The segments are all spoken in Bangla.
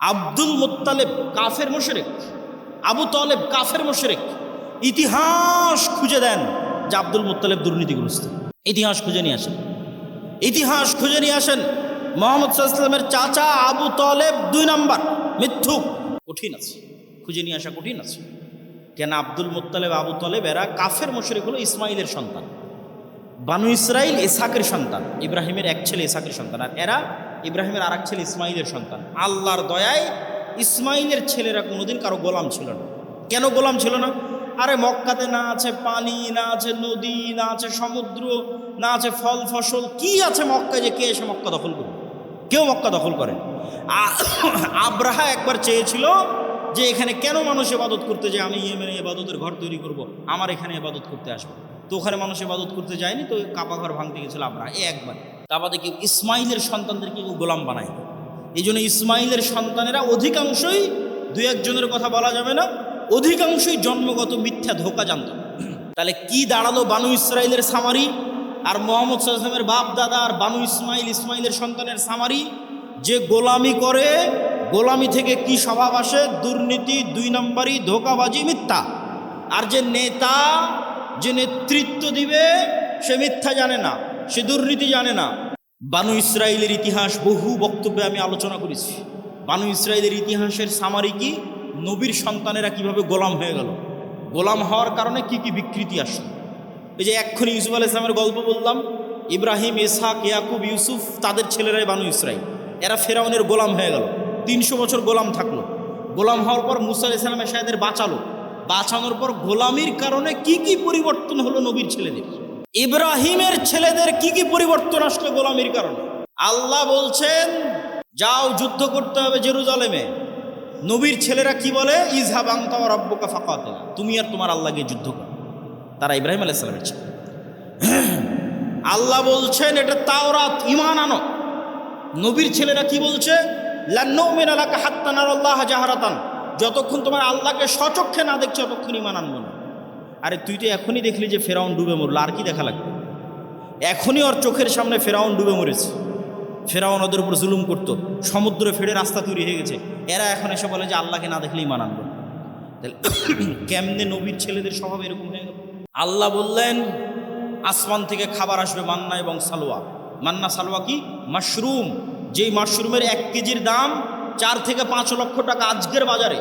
আব্দুল মুত্তালিব কাফের মুশরিক, আবু তালেব কাফের মুশরিক। ইতিহাস খুঁজে দেন যে আব্দুল মুত্তালিব দুর্নীতিগ্রস্ত। ইতিহাস খুঁজে নিয়ে আসেন, ইতিহাস খুঁজে নিয়ে আসেন। মুহাম্মদ সাল্লাল্লাহু আলাইহি ওয়াসাল্লামের চাচা আবু তালেব 2 নাম্বার মিথ্যুক। কঠিন আছে, খুঁজে নিয়ে আসা কঠিন আছে। কেন আব্দুল মুত্তালিব আবু তালেব এরা কাফের মুশরিক হলো ইসমাইলের সন্তান। বানু ইসরাইল ইসহাকের সন্তান, ইব্রাহিমের এক ছেলে ইসহাকের সন্তান, আর এরা ইব্রাহিমের আর এক ছেলে ইসমাইলের সন্তান। আল্লাহর দয়ায় ইসমাইলের ছেলেরা কোনোদিন কারো গোলাম ছিল না। কেন গোলাম ছিল না? আরে মক্কাতে না আছে পানি, না আছে নদী, না আছে সমুদ্র, না আছে ফল ফসল, কি আছে মক্কায় যে কে এসে মক্কা দখল করবে? কেউ মক্কা দখল করে। আব্রাহা একবার চেয়েছিল যে এখানে কেন মানুষ ইবাদত করতে যায়, আমি ইয়েমেনে ইবাদতের ঘর তৈরি করব, আমার এখানে ইবাদত করতে আসবে। তো ওখানে মানুষ ইবাদত করতে যায়নি, তো কাবা ঘর ভাঙতে গেছিল আব্রাহা একবার। তারপরে কেউ ইসমাইলের সন্তানদেরকে কেউ গোলাম বানায়। এই জন্য ইসমাইলের সন্তানেরা অধিকাংশই, 2-1 জনের কথা বলা যাবে না, অধিকাংশই জন্মগত মিথ্যা ধোঁকা জানত। তাহলে কি দাঁড়ালো বানু ইসরাইলের সামারি আর মুহাম্মদ সাল্লাল্লাহু আলাইহি ওয়াসাল্লামের বাপ দাদা আর বানু ইসমাইলের সন্তানের সামারি? যে গোলামি করে, গোলামি থেকে কি স্বভাব আসে? দুর্নীতি, 2 নম্বরই, ধোঁকাবাজি, মিথ্যা। আর যে নেতা, যে নেতৃত্ব দিবে, সে মিথ্যা জানে না, সে দুর্নীতি জানে না। বানু ইসরাইলের ইতিহাস বহু বক্তব্যে আমি আলোচনা করেছি। বানু ইসরাইলের ইতিহাসের সামারি কি? নবীর সন্তানেরা কিভাবে গোলাম হয়ে গেল, গোলাম হওয়ার কারণে কি কি বিকৃতি আসলো। এই যে এক্ষুনি ইউসুফ আলাইহিস সালামের গল্প বললাম, ইব্রাহিম, ইসহাক, ইয়াকুব, ইউসুফ, তাদের ছেলেরাই বানু ইসরাইল। এরা ফেরাউনের গোলাম হয়ে গেল, 300 বছর গোলাম থাকলো। গোলাম হওয়ার পর মুসা আলাইহিস সালাম এসে এদের বাঁচালো। বাঁচানোর পর গোলামির কারণে কি কি পরিবর্তন হলো নবীর ছেলেদের, ইব্রাহিমের ছেলেদের কি কি পরিবর্তন আসলো গোলামির কারণে। আল্লাহ বলছেন যাও যুদ্ধ করতে হবে জেরুজালেমে। নবীর ছেলেরা কি বলে? ইযহাব আনতা ওয়া রাব্বুকা ফাকাতিলা, তুমি আর তোমার আল্লাহ গিয়ে যুদ্ধ করো। তারা ইব্রাহিম আলাইহিস সালামের ছেলে। আল্লাহ বলছেন এটা তাওরাত, ঈমান আনো। নবীর ছেলেরা কি বলছে? লান নুমিনা লাকা হাত্তা নারাল্লাহ জাহরাতান, যতক্ষণ তোমার আল্লাহকে সচক্ষে না দেখছো ততক্ষণ ঈমান আনবো না। আরে তুই তো এখনই দেখলি যে ফেরাউন ডুবে মরল, আর কি দেখা লাগবে? এখনই ওর চোখের সামনে ফেরাউন ডুবে মরেছে। ফেরাউন ওদের উপর জুলুম করতো, সমুদ্রে ফেড়ে রাস্তা তৈরি হয়ে গেছে। এরা এখন এসে বলে যে আল্লাহকে না দেখলেই ঈমান আনবো। তাহলে কেমনে নবীর ছেলেদের স্বভাব এরকম হয়ে গেল? আল্লাহ বললেন আসমান থেকে খাবার আসবে, মান্না এবং সালোয়া। মান্না সালোয়া কি? মাশরুম। যেই মাশরুমের 1 কেজির দাম 4 থেকে 5 লক্ষ টাকা আজকের বাজারে।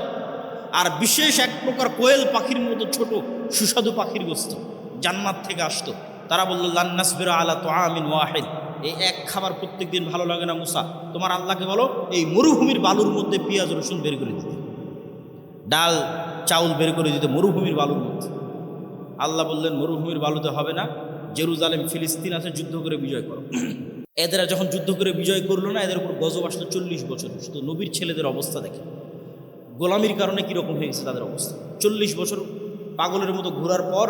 আর বিশেষ এক প্রকার কোয়েল পাখির মতো ছোট সুস্বাদু পাখির গোস্ত জান্নাত থেকে আসতো। তারা বলল লান নাসবিরা আলা তুআমিন ওয়াহিদ, এই এক খাবার প্রত্যেক দিন ভালো লাগে না মুসা, তোমার আল্লাহকে বলো এই মরুভূমির বালুর মধ্যে পেঁয়াজ রসুন বের করে দিতে, ডাল চাউল বের করে দিতে মরুভূমির বালুর মধ্যে। আল্লাহ বললেন মরুভূমির বালুতে হবে না, জেরুজালেম ফিলিস্তিন আছে, যুদ্ধ করে বিজয় করো। এদের যখন যুদ্ধ করে বিজয় করলো না, এদের উপর গজব আসলো 40 বছর। শুধু নবীর ছেলেদের অবস্থা দেখে, গোলামির কারণে কীরকম হয়ে গেছে তাদের অবস্থা। 40 বছর পাগলের মতো ঘোরার পর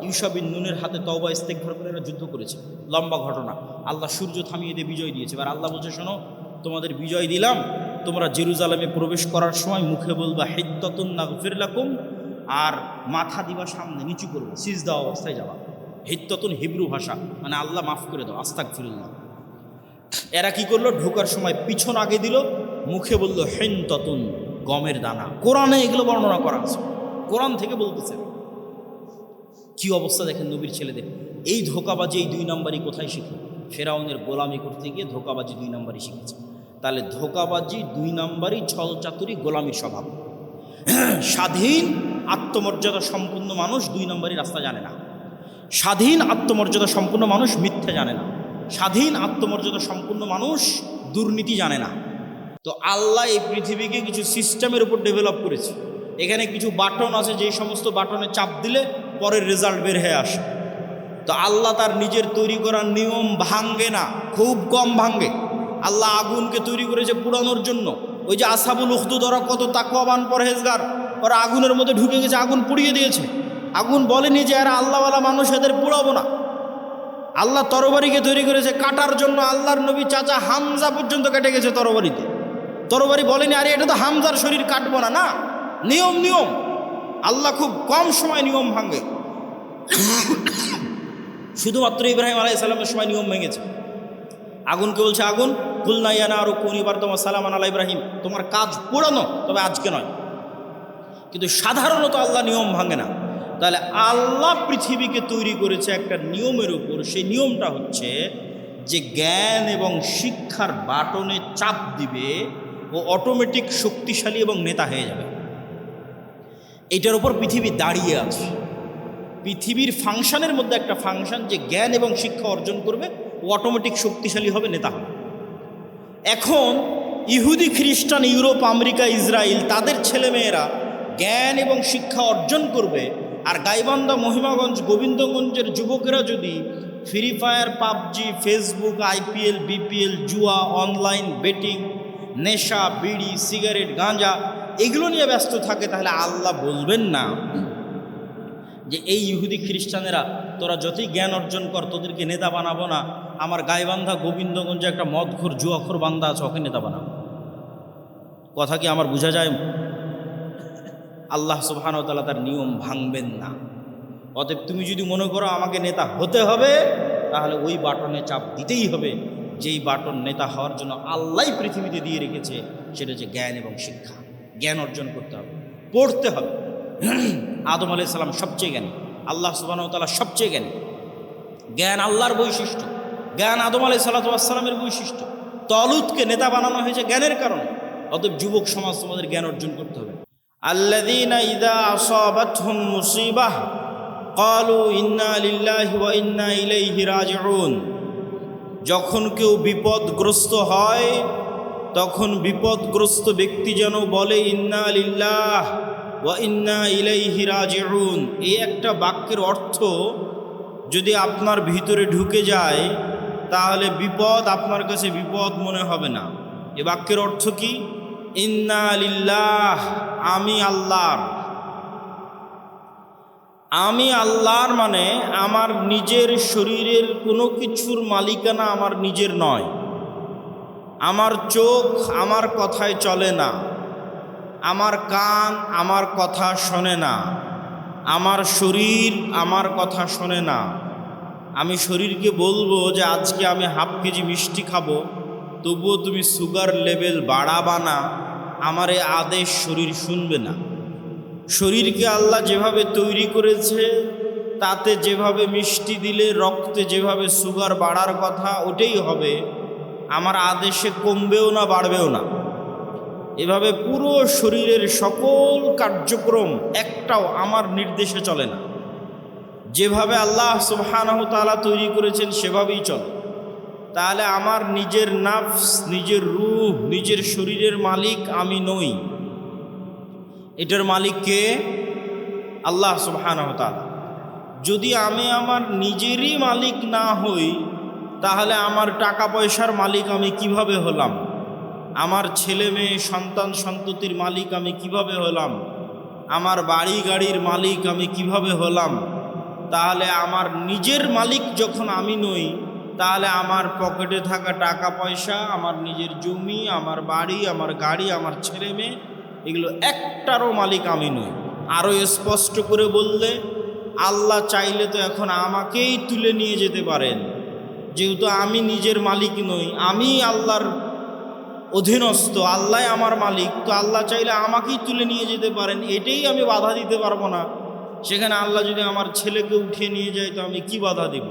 ইউশা বিন নুনের হাতে তওবা ইস্তেগফার করে এরা যুদ্ধ করেছে। লম্বা ঘটনা। আল্লাহ সূর্য থামিয়ে দিয়ে বিজয় দিয়েছে। এবার আল্লাহ বলছে শোনো, তোমাদের বিজয় দিলাম, তোমরা জেরুজালেমে প্রবেশ করার সময় মুখে বলবা হিত্তাতুন নাগফির লাকুম, আর মাথা দিবা সামনে, নিচু করবে, সিজদা অবস্থায় যাবা। হিত্তাতুন হিব্রু ভাষা, মানে আল্লাহ মাফ করে দাও, আস্তাগফিরুল্লাহ। এরা কি করলো? ঢোকার সময় পিছন আগে দিল, মুখে বলল হিনতাতুন, গমের দানা। কোরআনে এগুলো বর্ণনা করা আছে, কোরআন থেকে বলতেছে। কি অবস্থা দেখেন নবীর ছেলেদের। এই ধোঁকাবাজি, এই 2 নম্বরই কোথায় শিখে? ফেরাউনের গোলামি করতে গিয়ে ধোঁকাবাজি 2 নম্বরই শিখেছে। তাহলে ধোঁকাবাজি 2 নম্বরই, ছল চাতুরি, গোলামির স্বভাব। স্বাধীন আত্মমর্যাদা সম্পূর্ণ মানুষ 2 নম্বরই রাস্তা জানে না। স্বাধীন আত্মমর্যাদা সম্পূর্ণ মানুষ মিথ্যা জানে না। স্বাধীন আত্মমর্যাদা সম্পূর্ণ মানুষ দুর্নীতি জানে না। তো আল্লাহ এই পৃথিবীকে কিছু সিস্টেমের উপর ডেভেলপ করেছে। এখানে কিছু বাটন আছে, যে সমস্ত বাটনে চাপ দিলে পরের রেজাল্ট বের হয়ে আসে। তো আল্লাহ তার নিজের তৈরি করা নিয়ম ভাঙ্গে না, খুব কম ভাঙ্গে। আল্লাহ আগুনকে তৈরি করেছে পুরানোর জন্য। ওই যে আসহাবুল উখদুদ, ওরা কত তাকওয়াবান পরহেজগার, ওরা আগুনের মধ্যে ঢুকে গেছে, আগুন পুড়িয়ে দিয়েছে। আগুন বলেনি যে এরা আল্লাহওয়ালা মানুষ, এদের পুড়াবো না। আল্লাহ তরবারিকে তৈরি করেছে কাটার জন্য। আল্লাহর নবী চাচা হামজা পর্যন্ত কেটে গেছে তরবারিতে। তরবারি বলেনি আরে এটা তো হামজার শরীর কাটবো না। না, নিয়ম নিয়ম। আল্লাহ খুব কম সময় নিয়ম ভাঙে। শুধুমাত্র ইব্রাহিম আলাইহিস সালামের সময় নিয়ম ভেঙেছে। আগুনকে বলছে আগুন কুলনা ইয়া নারু কুনি বারদাম ওয়া সালামান আলা ইব্রাহিম, তোমার কাজ পুরানো, তবে আজকে নয়। কিন্তু সাধারণত আল্লাহ নিয়ম ভাঙে না। তাহলে আল্লাহ পৃথিবীকে তৈরি করেছে একটা নিয়মের উপর। সেই নিয়মটা হচ্ছে যে জ্ঞান এবং শিক্ষার বাটনে চাপ দিবে ও অটোমেটিক শক্তিশালী এবং নেতা হয়ে যাবে। এটার উপর পৃথিবী দাঁড়িয়ে আছে। পৃথিবীর ফাংশনের মধ্যে একটা ফাংশন যে জ্ঞান এবং শিক্ষা অর্জন করবে ও অটোমেটিক শক্তিশালী হবে, নেতা হবে। এখন ইহুদি, খ্রিস্টান, ইউরোপ, আমেরিকা, ইসরায়েল তাদের ছেলেমেয়েরা জ্ঞান এবং শিক্ষা অর্জন করবে, আর গাইবান্ধা, মহিমাগঞ্জ, গোবিন্দগঞ্জের যুবকেরা যদি free fire, PUBG, Facebook, IPL, BPL, জুয়া, অনলাইন বেটিং, নেশা, বিড়ি, সিগারেট, গাঁজা এগুলো নিয়ে ব্যস্ত থাকে, তাহলে আল্লাহ বলবেন না যে এই ইহুদি খ্রিস্টানেরা তোরা যতই জ্ঞান অর্জন কর, তোদেরকে নেতা বানাবো না। আমার গাইবান্ধা, গোবিন্দগঞ্জে একটা মদখোর, জুয়াখোর বান্দা আছে, ওকে নেতা বানাবো। কথা কি আমার বোঝা যায়? আল্লাহ সুবহানাহু ওয়া তাআলা তার নিয়ম ভাঙবেন না। অতএব তুমি যদি মনে করো আমাকে নেতা হতে হবে, তাহলে ওই বাটনে চাপ দিতেই হবে যেই বাটন নেতা হওয়ার জন্য আল্লাহই পৃথিবীতে দিয়ে রেখেছে, সেটা হচ্ছে জ্ঞান এবং শিক্ষা। জ্ঞান অর্জন করতে হবে, পড়তে হবে। আদম আলাইহিস সালাম সবচেয়ে জ্ঞানী, আল্লাহ সুবহানাহু ওয়া তাআলা সবচেয়ে জ্ঞানী। জ্ঞান আল্লাহর বৈশিষ্ট্য, জ্ঞান আদম আলাইহিস সালামের বৈশিষ্ট্য। তলুতকে নেতা বানানো হয়েছে জ্ঞানের কারণে। অতএব যুবক সমাজ তোমাদের জ্ঞান অর্জন করতে হবে। আল্লাযীনা ইযা আসাবাতহুম মুসিবাহ ক্বালু ইন্না লিল্লাহি ওয়া ইন্না ইলাইহি রাজিউন। যখন কেউ বিপদগ্রস্ত হয়, তখন বিপদগ্রস্ত ব্যক্তি যেন বলে ইন্না লিল্লাহ ওয়া ইন্না ইলাইহি রাজিউন। এই একটা বাক্যের অর্থ যদি আপনার ভিতরে ঢুকে যায়, তাহলে বিপদ আপনার কাছে বিপদ মনে হবে না। এ বাক্যের অর্থ কি? ইন্না লিল্লাহ, আমি আল্লাহর। আমি আল্লাহর মানে আমার নিজের শরীরের কোনো কিছুর মালিকানা আমার নিজের নয়। আমার চোখ আমার কথায় চলে না, আমার কান আমার কথা শোনে না, আমার শরীর আমার কথা শোনে না। আমি শরীরকে বলবো যে আজকে আমি হাফ কেজি মিষ্টি খাবো, তবুও তুমি সুগার লেভেল বাড়াবা না, আমার এই আদেশ শরীর শুনবে না। শরীরকে আল্লাহ যেভাবে তৈরি করেছে, তাতে যেভাবে মিষ্টি দিলে রক্তে যেভাবে সুগার বাড়ার কথা ওটাই হবে, আমার আদেশে কমবেও না বাড়বেও না। এভাবে পুরো শরীরের সকল কার্যক্রম একটাও আমার নির্দেশে চলে না। যেভাবে আল্লাহ সুবহানাহু ওয়া তাআলা তৈরি করেছেন সেভাবেই চলে। তাহলে আমার নিজের নাফস, নিজের রূহ, নিজের শরীরের মালিক আমি নই। এটার মালিক কে? আল্লাহ সুবহানাহু ওয়া তাআলা। যদি আমি আমার নিজেরই মালিক না হই, তাহলে আমার টাকা পয়সার মালিক আমি কিভাবে হলাম? আমার ছেলে মেয়ে, সন্তান সন্ততির মালিক আমি কিভাবে হলাম? আমার বাড়ি গাড়ির মালিক আমি কিভাবে হলাম? তাহলে আমার নিজের মালিক যখন আমি নই, তাহলে আমার পকেটে থাকা টাকা পয়সা, আমার নিজের জমি, আমার বাড়ি, আমার গাড়ি, আমার ছেলে মেয়ে, এগুলো একটারও মালিক আমি নই। আরও স্পষ্ট করে বললে, আল্লাহ চাইলে তো এখন আমাকেই তুলে নিয়ে যেতে পারেন। যেহেতু আমি নিজের মালিক নই, আমি আল্লাহর অধীনস্থ, আল্লাহ আমার মালিক, তো আল্লাহ চাইলে আমাকেই তুলে নিয়ে যেতে পারেন। এটাই আমি বাধা দিতে পারবো না। সেখানে আল্লাহ যদি আমার ছেলেকে উঠিয়ে নিয়ে যায়, তো আমি কি বাধা দিব?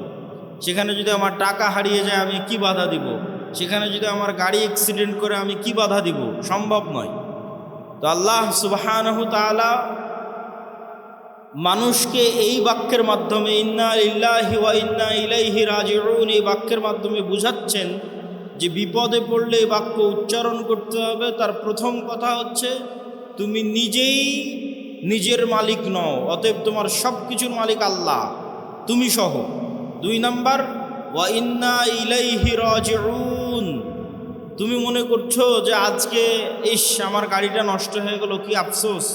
সেখানে যদি আমার টাকা হারিয়ে যায়, আমি কি বাধা দিব? সেখানে যদি আমার গাড়ি অ্যাক্সিডেন্ট করে, আমি কি বাধা দিব? সম্ভব নয়। তো আল্লাহ সুবহানাহু ওয়া তাআলা মানুষকে এই বাক্যের মাধ্যমে ইন্না লিল্লাহি ওয়া ইন্না ইলাইহি রাজিউন, এই বাক্যের মাধ্যমে বুঝাচ্ছেন যে বিপদে পড়লে এই বাক্য উচ্চারণ করতে হবে। তার প্রথম কথা হচ্ছে তুমি নিজেই নিজের মালিক নও, অতএব তোমার সব কিছুর মালিক আল্লাহ, তুমি সহ। 2 নাম্বার, ওয়া ইন্না ইলাইহি রাজিউন। তুমি মনে করছো যে আজকে আমার গাড়িটা নষ্ট হয়ে গেল, কি আফসোস।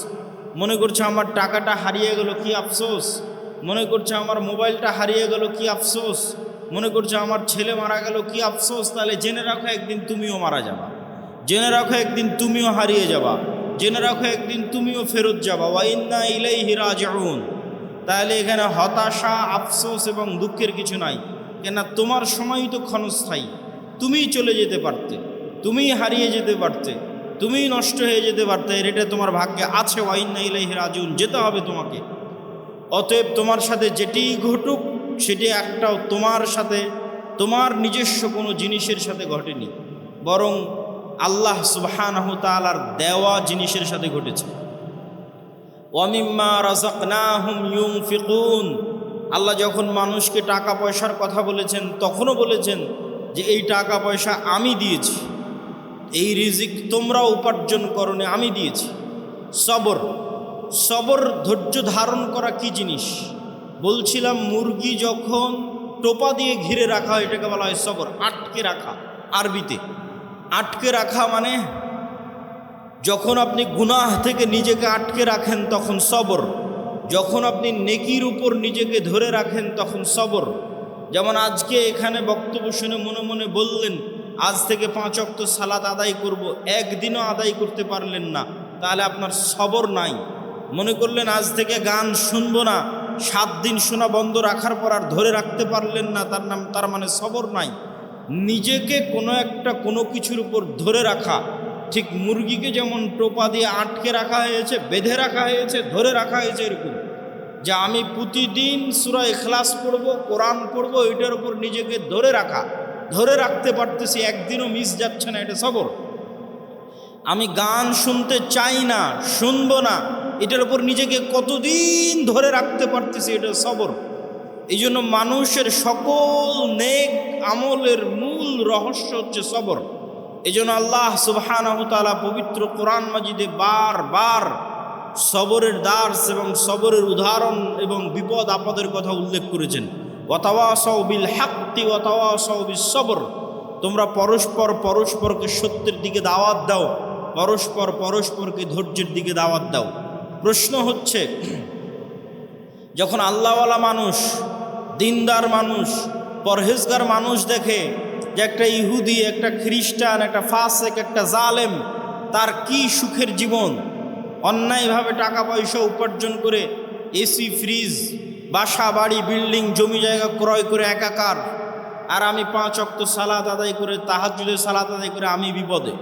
মনে করছো আমার টাকাটা হারিয়ে গেল, কি আফসোস। মনে করছো আমার মোবাইলটা হারিয়ে গেল, কি আফসোস। মনে করছো আমার ছেলে মারা গেল, কি আফসোস। তাহলে জেনে রাখো একদিন তুমিও মারা যাবা, জেনে রাখো একদিন তুমিও হারিয়ে যাবা, জেনে রাখো একদিন তুমিও ফেরত যাবা। ওয়া ইন্না ইলাইহি রাজিউন। তাহলে এখানে হতাশা, আফসোস এবং দুঃখের কিছু নাই, কেননা তোমার সময়ই তো ক্ষণস্থায়ী। তুমিই চলে যেতে পারতে, তুমিই হারিয়ে যেতে পারতে, তুমিই নষ্ট হয়ে যেতে পারতে, এটা তোমার ভাগ্যে আছে। ওয়া ইন্না ইলাইহি রাজিউন, যেতে হবে তোমাকে। অতএব তোমার সাথে যেটি ঘটুক সেটি একটাও তোমার সাথে, তোমার নিজস্ব কোনো জিনিসের সাথে ঘটেনি, বরং আল্লাহ সুবহানাহু তাআলার দেওয়া জিনিসের সাথে ঘটেছে। ওয়া মিম্মা রাযাকনাহুম ইউনফিকুন, আল্লাহ যখন মানুষকে টাকা পয়সার কথা বলেছেন তখনও বলেছেন যে এই টাকা পয়সা আমি দিয়েছি, এই রিজিক তোমরা উপার্জন করোনি, আমি দিয়েছি। সবর, সবর ধৈর্য ধারণ করা কি জিনিস বলছিলাম। মুরগি যখন টোপা দিয়ে ঘিরে রাখা হয় এটাকে বলা হয় সবর, আটকে রাখা। আরবিতে আটকে রাখা মানে যখন আপনি গুনাহ থেকে নিজেকে আটকে রাখেন তখন সবর, যখন আপনি নেকির উপর নিজেকে ধরে রাখেন তখন সবর। যেমন আজকে এখানে বক্তব্য শুনে মনে মনে বললেন আজ থেকে 5 ওয়াক্ত সালাত আদায় করব, একদিনও আদায় করতে পারলেন না, তাহলে আপনার সবর নাই। মনে করলেন আজ থেকে গান শুনবো না, 7 দিন শোনা বন্ধ রাখার পর আর ধরে রাখতে পারলেন না, তার মানে সবর নাই। নিজেকে কোনো কিছুর উপর ধরে রাখা, ঠিক মুরগিকে যেমন টোপা দিয়ে আটকে রাখা হয়েছে, বেঁধে রাখা হয়েছে, ধরে রাখা হয়েছে, এরকম যে আমি প্রতিদিন সূরা ইখলাস পড়ব, কোরআন পড়ব, এটার উপর নিজেকে ধরে রাখা, ধরে রাখতে পারতেছি, একদিনও মিস যাচ্ছে না, এটা সবর। আমি গান শুনতে চাই না, শুনবো না, এটার উপর নিজেকে কতদিন ধরে রাখতে পারতেছি, এটা সবর। এই জন্য মানুষের সকল নেক আমলের মূল রহস্য হচ্ছে সবর। এই জন্য আল্লাহ সুবহানাহু তাআলা পবিত্র কোরআন মাজিদে বারবার সবরের দার্স এবং সবরের উদাহরণ এবং বিপদ আপদের কথা উল্লেখ করেছেন। ওয়াতাওয়াসাউ বিল হাক্কি ওয়াতাওয়াসাউ বিস সবর, তোমরা পরস্পরকে সত্যের দিকে দাওয়াত দাও, পরস্পরকে ধৈর্যের দিকে দাওয়াত দাও। প্রশ্ন হচ্ছে, যখন আল্লাহওয়ালা মানুষ, দিনদার মানুষ, পরহেজগার মানুষ দেখে যে একটা ইহুদি, একটা খ্রিস্টান, একটা ফাসেক, একটা জালেম, তার কি সুখের জীবন, অন্যায়ভাবে টাকা পয়সা উপার্জন করে এসি, ফ্রিজ, বাসা বাড়ি, বিল্ডিং, জমি জায়গা ক্রয় করে একাকার, আর আমি 5 ওয়াক্ত সালাত আদায় করে, তাহাজ্জুদের সালাত আদায় করে আমি বিপদে,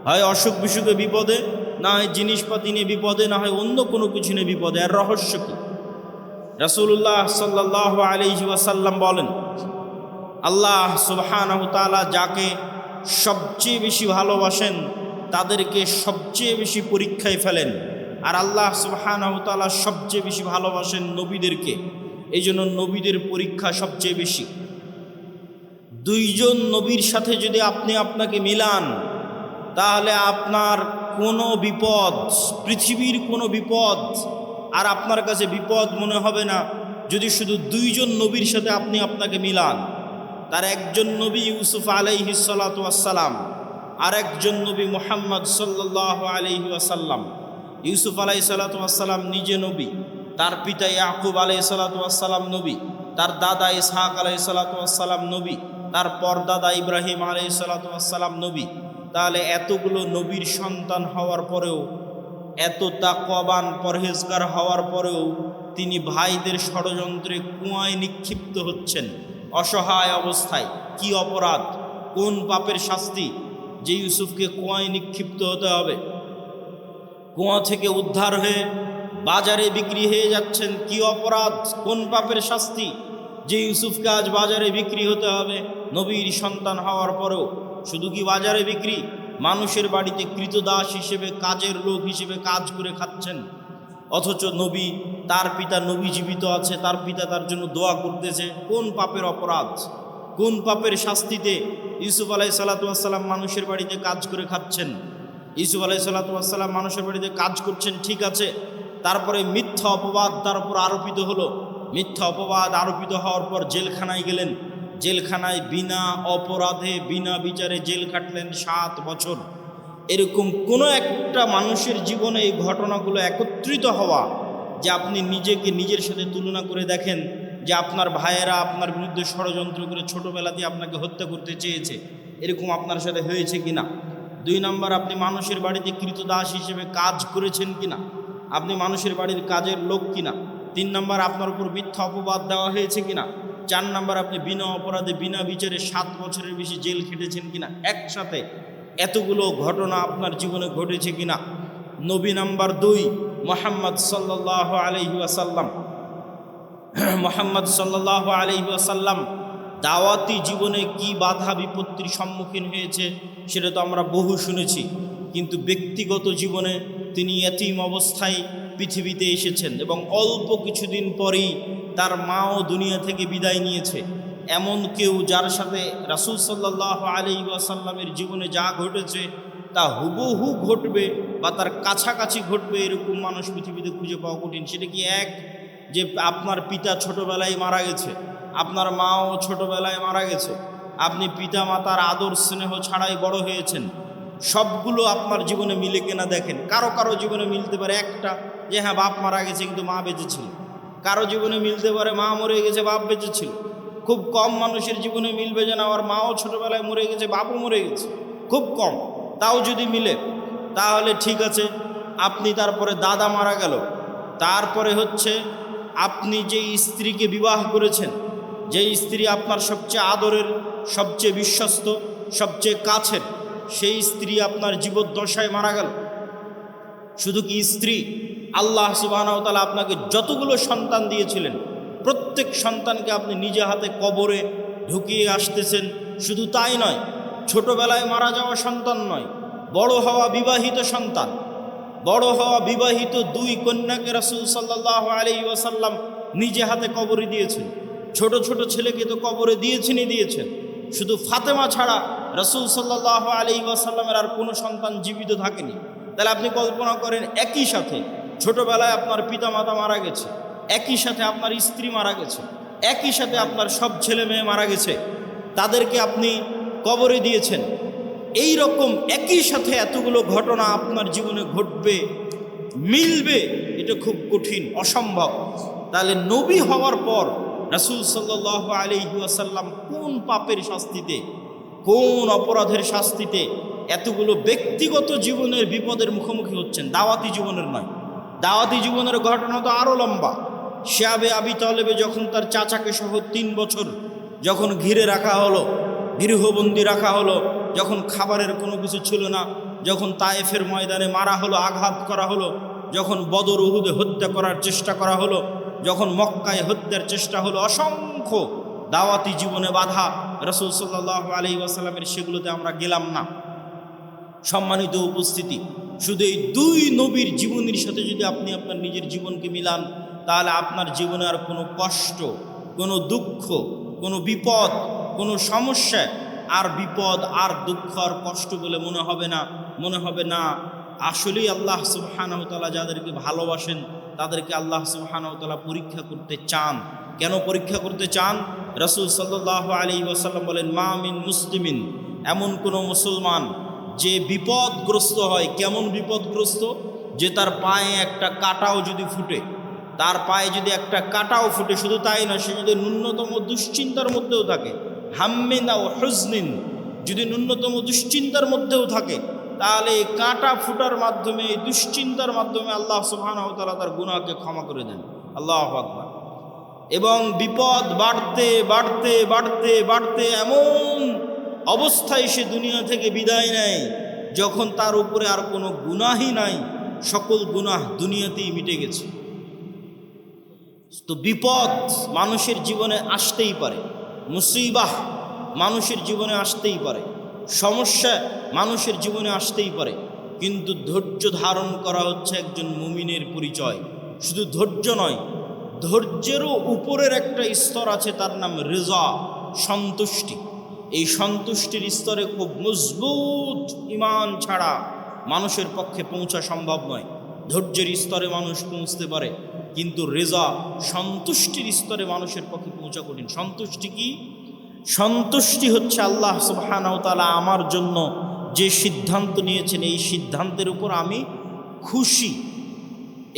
হয় অসুখ বিসুখে বিপদে, না হয় জিনিসপাতি নিয়ে বিপদে, না হয় অন্য কোনো কিছু নিয়ে বিপদে। আর রহস্য কি? রাসূলুল্লাহ সাল্লাল্লাহু আলাইহি ওয়াসাল্লাম বলেন, আল্লাহ সুবহানাহু তাআলা যাকে সবচেয়ে বেশি ভালোবাসেন তাদেরকে সবচেয়ে বেশি পরীক্ষায় ফেলেন, আর আল্লাহ সুবহানাহু তাআলা সবচেয়ে বেশি ভালোবাসেন নবীদেরকে। এই জন্য নবীদের পরীক্ষা সবচেয়ে বেশি। 2 জন নবীর সাথে যদি আপনি আপনাকে মিলান, তাহলে আপনার কোনো বিপদ, পৃথিবীর কোনো বিপদ আর আপনার কাছে বিপদ মনে হবে না যদি শুধু 2 জন নবীর সাথে আপনি আপনাকে মিলান। তার একজন নবী ইউসুফ আলাইহিস সালাতু ওয়াস সালাম, আর একজন নবী মুহাম্মদ সাল্লাল্লাহু আলাইহি ওয়াসাল্লাম। ইউসুফ আলাইহিস সালাতু ওয়াস সালাম নিজে নবী, তার পিতা ইয়াকুব আলাইহিস সালাতু ওয়াস সালাম নবী, তার দাদা ইসহাক আলাইহিস সালাতু ওয়াস সালাম নবী, তার পরদাদা ইব্রাহিম আলাইহিস সালাতু ওয়াস সালাম নবী। তাহলে এতগুলো নবীর সন্তান হওয়ার পরেও, এত তাকওয়াবান পরহেজগার হওয়ার পরেও তিনি ভাইদের ষড়যন্ত্রে কুয়ায় নিক্ষিপ্ত হচ্ছেন অসহায় অবস্থায়। কি অপরাধ, কোন পাপের শাস্তি যে ইউসুফকে কুয়ায় নিক্ষিপ্ত হতে হবে? কুয়া থেকে উদ্ধার হয়ে বাজারে বিক্রি হয়ে যাচ্ছেন, কি অপরাধ, কোন পাপের শাস্তি যে ইউসুফকে আজ বাজারে বিক্রি হতে হবে? নবীর সন্তান হওয়ার পরেও শুধু কি বাজারে বিক্রি, মানুষের বাড়িতে কৃতদাস হিসেবে, কাজের লোক হিসেবে কাজ করে খাচ্ছেন। অথচ নবী, তার পিতা নবী জীবিত আছে, তার পিতা তার জন্য দোয়া করতেছে। কোন পাপের অপরাধ, কোন পাপের শাস্তিতে ইউসুফ আলাইহিস সালাতু ওয়াস সালাম মানুষের বাড়িতে কাজ করে খাচ্ছেন? ইউসুফ আলাইহিস সালাতু ওয়াস সালাম মানুষের বাড়িতে কাজ করছেন, ঠিক আছে, তারপরে মিথ্যা অপবাদ তার উপর আরোপিত হলো। মিথ্যা অপবাদ আরোপিত হওয়ার পর জেলখানায় গেলেন। জেলখানায় বিনা অপরাধে, বিনা বিচারে জেল কাটলেন 7 বছর। এরকম কোনো একটা মানুষের জীবনে এই ঘটনাগুলো একত্রিত হওয়া, যে আপনি নিজেকে নিজের সাথে তুলনা করে দেখেন যে আপনার ভাইয়েরা আপনার বিরুদ্ধে ষড়যন্ত্র করে ছোটোবেলাতে আপনাকে হত্যা করতে চেয়েছে, এরকম আপনার সাথে হয়েছে কিনা? 2 নম্বর, আপনি মানুষের বাড়িতে কৃতদাস হিসেবে কাজ করেছেন কিনা, আপনি মানুষের বাড়ির কাজের লোক কিনা? 3 নম্বর, আপনার উপর মিথ্যা অপবাদ দেওয়া হয়েছে কিনা? 4 নাম্বার আপনি বিনা অপরাধে বিনা বিচারে 7 বছরের বেশি জেল খেটেছেন কিনা, একসাথে এতগুলো ঘটনা আপনার জীবনে ঘটেছে কিনা। নবী নাম্বার 2 মুহাম্মদ সাল্লাল্লাহু আলাইহি ওয়াসাল্লাম। মুহাম্মদ সাল্লাল্লাহু আলাইহি ওয়াসাল্লাম দাওয়াতি জীবনে কি বাধা বিপত্তির সম্মুখীন হয়েছে সেটা তো আমরা বহু শুনেছি, কিন্তু ব্যক্তিগত জীবনে তিনি এতিম অবস্থায় পৃথিবীতে এসেছেন এবং অল্প কিছুদিন পরেই তার মাও দুনিয়া থেকে বিদায় নিয়েছে। এমন কেউ যার সাথে রাসূল সাল্লাল্লাহু আলাইহি ওয়াসাল্লামের জীবনে যা ঘটেছে তা হুবহু ঘটবে বা তার কাছাকাছি ঘটবে এরকম মানুষ পৃথিবীতে খুঁজে পাওয়া কঠিন। সেটা কি এক, যে আপনার পিতা ছোটবেলায় মারা গেছে, আপনার মাও ছোটবেলায় মারা গেছে, আপনি পিতা মাতার আদর স্নেহ ছাড়াই বড় হয়েছেন, সবগুলো আপনার জীবনে মিলে কিনা দেখেন। কারো কারো জীবনে মিলতে পারে একটা, যে হ্যাঁ বাপ মারা গেছে কিন্তু মা বেঁচে ছিল। কারো জীবনে মিলতে পারে মা মরে গেছে বাপ বেঁচে ছিল। খুব কম মানুষের জীবনে মিলবে যে না আমার মাও ছোটবেলায় মরে গেছে বাপও মরে গেছে, খুব কম। তাও যদি মিলে তাহলে ঠিক আছে। আপনি তারপরে দাদা মারা গেল, তারপরে হচ্ছে আপনি যেই স্ত্রীকে বিবাহ করেছেন, যেই স্ত্রী আপনার সবচেয়ে আদরের, সবচেয়ে বিশ্বস্ত, সবচেয়ে কাছের, সেই স্ত্রী আপনার জীবদ্দশায় মারা গেল। শুধু কি স্ত্রী, আল্লাহ সুবহানাহু ওয়া তাআলা আপনাকে যতগুলো সন্তান দিয়েছিলেন প্রত্যেক সন্তানকে আপনি নিজে হাতে কবরে ঢুকিয়ে আসতেছেন। শুধু তাই নয়, ছোটবেলায় মারা যাওয়া সন্তান নয়, বড় হওয়া বিবাহিত সন্তান, বড় হওয়া বিবাহিত 2 কন্যাকে রাসূল সাল্লাল্লাহু আলাইহি ওয়াসাল্লাম নিজে হাতে কবরে দিয়েছেন। ছোট ছোট ছেলেকে তো কবরে দিয়েছেন। শুধু ফাতেমা ছাড়া রাসূল সাল্লাল্লাহু আলাইহি ওয়াসাল্লামের আর কোনো সন্তান জীবিত থাকেনি। তাহলে আপনি কল্পনা করেন, একই সাথে ছোটবেলায় আপনার পিতা মাতা মারা গেছে, একই সাথে আপনার স্ত্রী মারা গেছে, একই সাথে আপনার সব ছেলে মেয়ে মারা গেছে, তাদেরকে আপনি কবরে দিয়েছেন। এই রকম একই সাথে এতগুলো ঘটনা আপনার জীবনে ঘটবে, মিলবে, এটা খুব কঠিন, অসম্ভব। তাহলে নবী হওয়ার পর রাসূল সাল্লাল্লাহু আলাইহি ওয়াসাল্লাম কোন পাপের শাস্তিতে, কোন অপরাধের শাস্তিতে এতগুলো ব্যক্তিগত জীবনের বিপদের মুখোমুখি হচ্ছেন, দাওয়াতি জীবনের নয়। দাওয়াতি জীবনের ঘটনা তো আরও লম্বা। শিয়াবে আবি তালেবে যখন তার চাচাকে সহ 3 বছর যখন ঘিরে রাখা হলো, গৃহবন্দী রাখা হলো, যখন খাবারের কোনো কিছু ছিল না, যখন তায়েফের ময়দানে মারা হলো, আঘাত করা হলো, যখন বদর উহুদে হত্যা করার চেষ্টা করা হলো, যখন মক্কায় হত্যার চেষ্টা হলো, অসংখ্য দাওয়াতি জীবনে বাধা রাসূল সাল্লাল্লাহু আলাইহি ওয়াসাল্লামের, সেগুলোতে আমরা গেলাম না। সম্মানিত উপস্থিতি, শুধু এই 2 নবীর জীবনের সাথে যদি আপনি আপনার নিজের জীবনকে মিলান, তাহলে আপনার জীবনে আর কোনো কষ্ট, কোনো দুঃখ, কোনো বিপদ, কোনো সমস্যা আর বিপদ আর দুঃখ আর কষ্ট বলে মনে হবে না। আসলেই আল্লাহ সুবহানাহু ওয়া তাআলা যাদেরকে ভালোবাসেন তাদেরকে আল্লাহ সুবহানাহু ওয়া তাআলা পরীক্ষা করতে চান। কেন পরীক্ষা করতে চান? রাসূল সাল্লাল্লাহু আলাইহি ওয়াসাল্লাম বলেন, মা মিন মুসলিমিন, এমন কোনো মুসলমান যে বিপদগ্রস্ত হয়। কেমন বিপদগ্রস্ত? যে তার পায়ে একটা কাঁটাও যদি ফুটে, তার পায়ে যদি একটা কাঁটাও ফুটে, শুধু তাই না, সে যদি ন্যূনতম দুশ্চিন্তার মধ্যেও থাকে, হাম্মিন আও হুজনিন, যদি ন্যূনতম দুশ্চিন্তার মধ্যেও থাকে, তাহলে এই কাঁটা ফুটার মাধ্যমে, এই দুশ্চিন্তার মাধ্যমে আল্লাহ সুবহানাহু ওয়া তাআলা তার গুনাহকে ক্ষমা করে দেন। আল্লাহু আকবার। এবং বিপদ বাড়তে বাড়তে বাড়তে বাড়তে এমন অবস্থায় সে দুনিয়া থেকে বিদায় নেয় যখন তার উপরে আর কোনো গুনাহই নাই, সকল গুনাহ দুনিয়াতেই মিটে গেছে। তো বিপদ মানুষের জীবনে আসতেই পারে, মুসিবাহ মানুষের জীবনে আসতেই পারে, সমস্যা মানুষের জীবনে আসতেই পারে, কিন্তু ধৈর্য ধারণ করা হচ্ছে একজন মুমিনের পরিচয়। শুধু ধৈর্য নয়, ধৈর্যেরও উপরের একটা স্তর আছে, তার নাম রিজা, সন্তুষ্টি। এই সন্তুষ্টির স্তরে খুব মজবুত ঈমান ছাড়া মানুষের পক্ষে পৌঁছা সম্ভব নয়। ধৈর্যের স্তরে মানুষ পৌঁছতে পারে, কিন্তু রেজা, সন্তুষ্টির স্তরে মানুষের পক্ষে পৌঁছা কঠিন। সন্তুষ্টি কি? সন্তুষ্টি হচ্ছে আল্লাহ সুবহানাহু ওয়া তাআলা আমার জন্য যে সিদ্ধান্ত নিয়েছেন, এই সিদ্ধান্তের উপর আমি খুশি,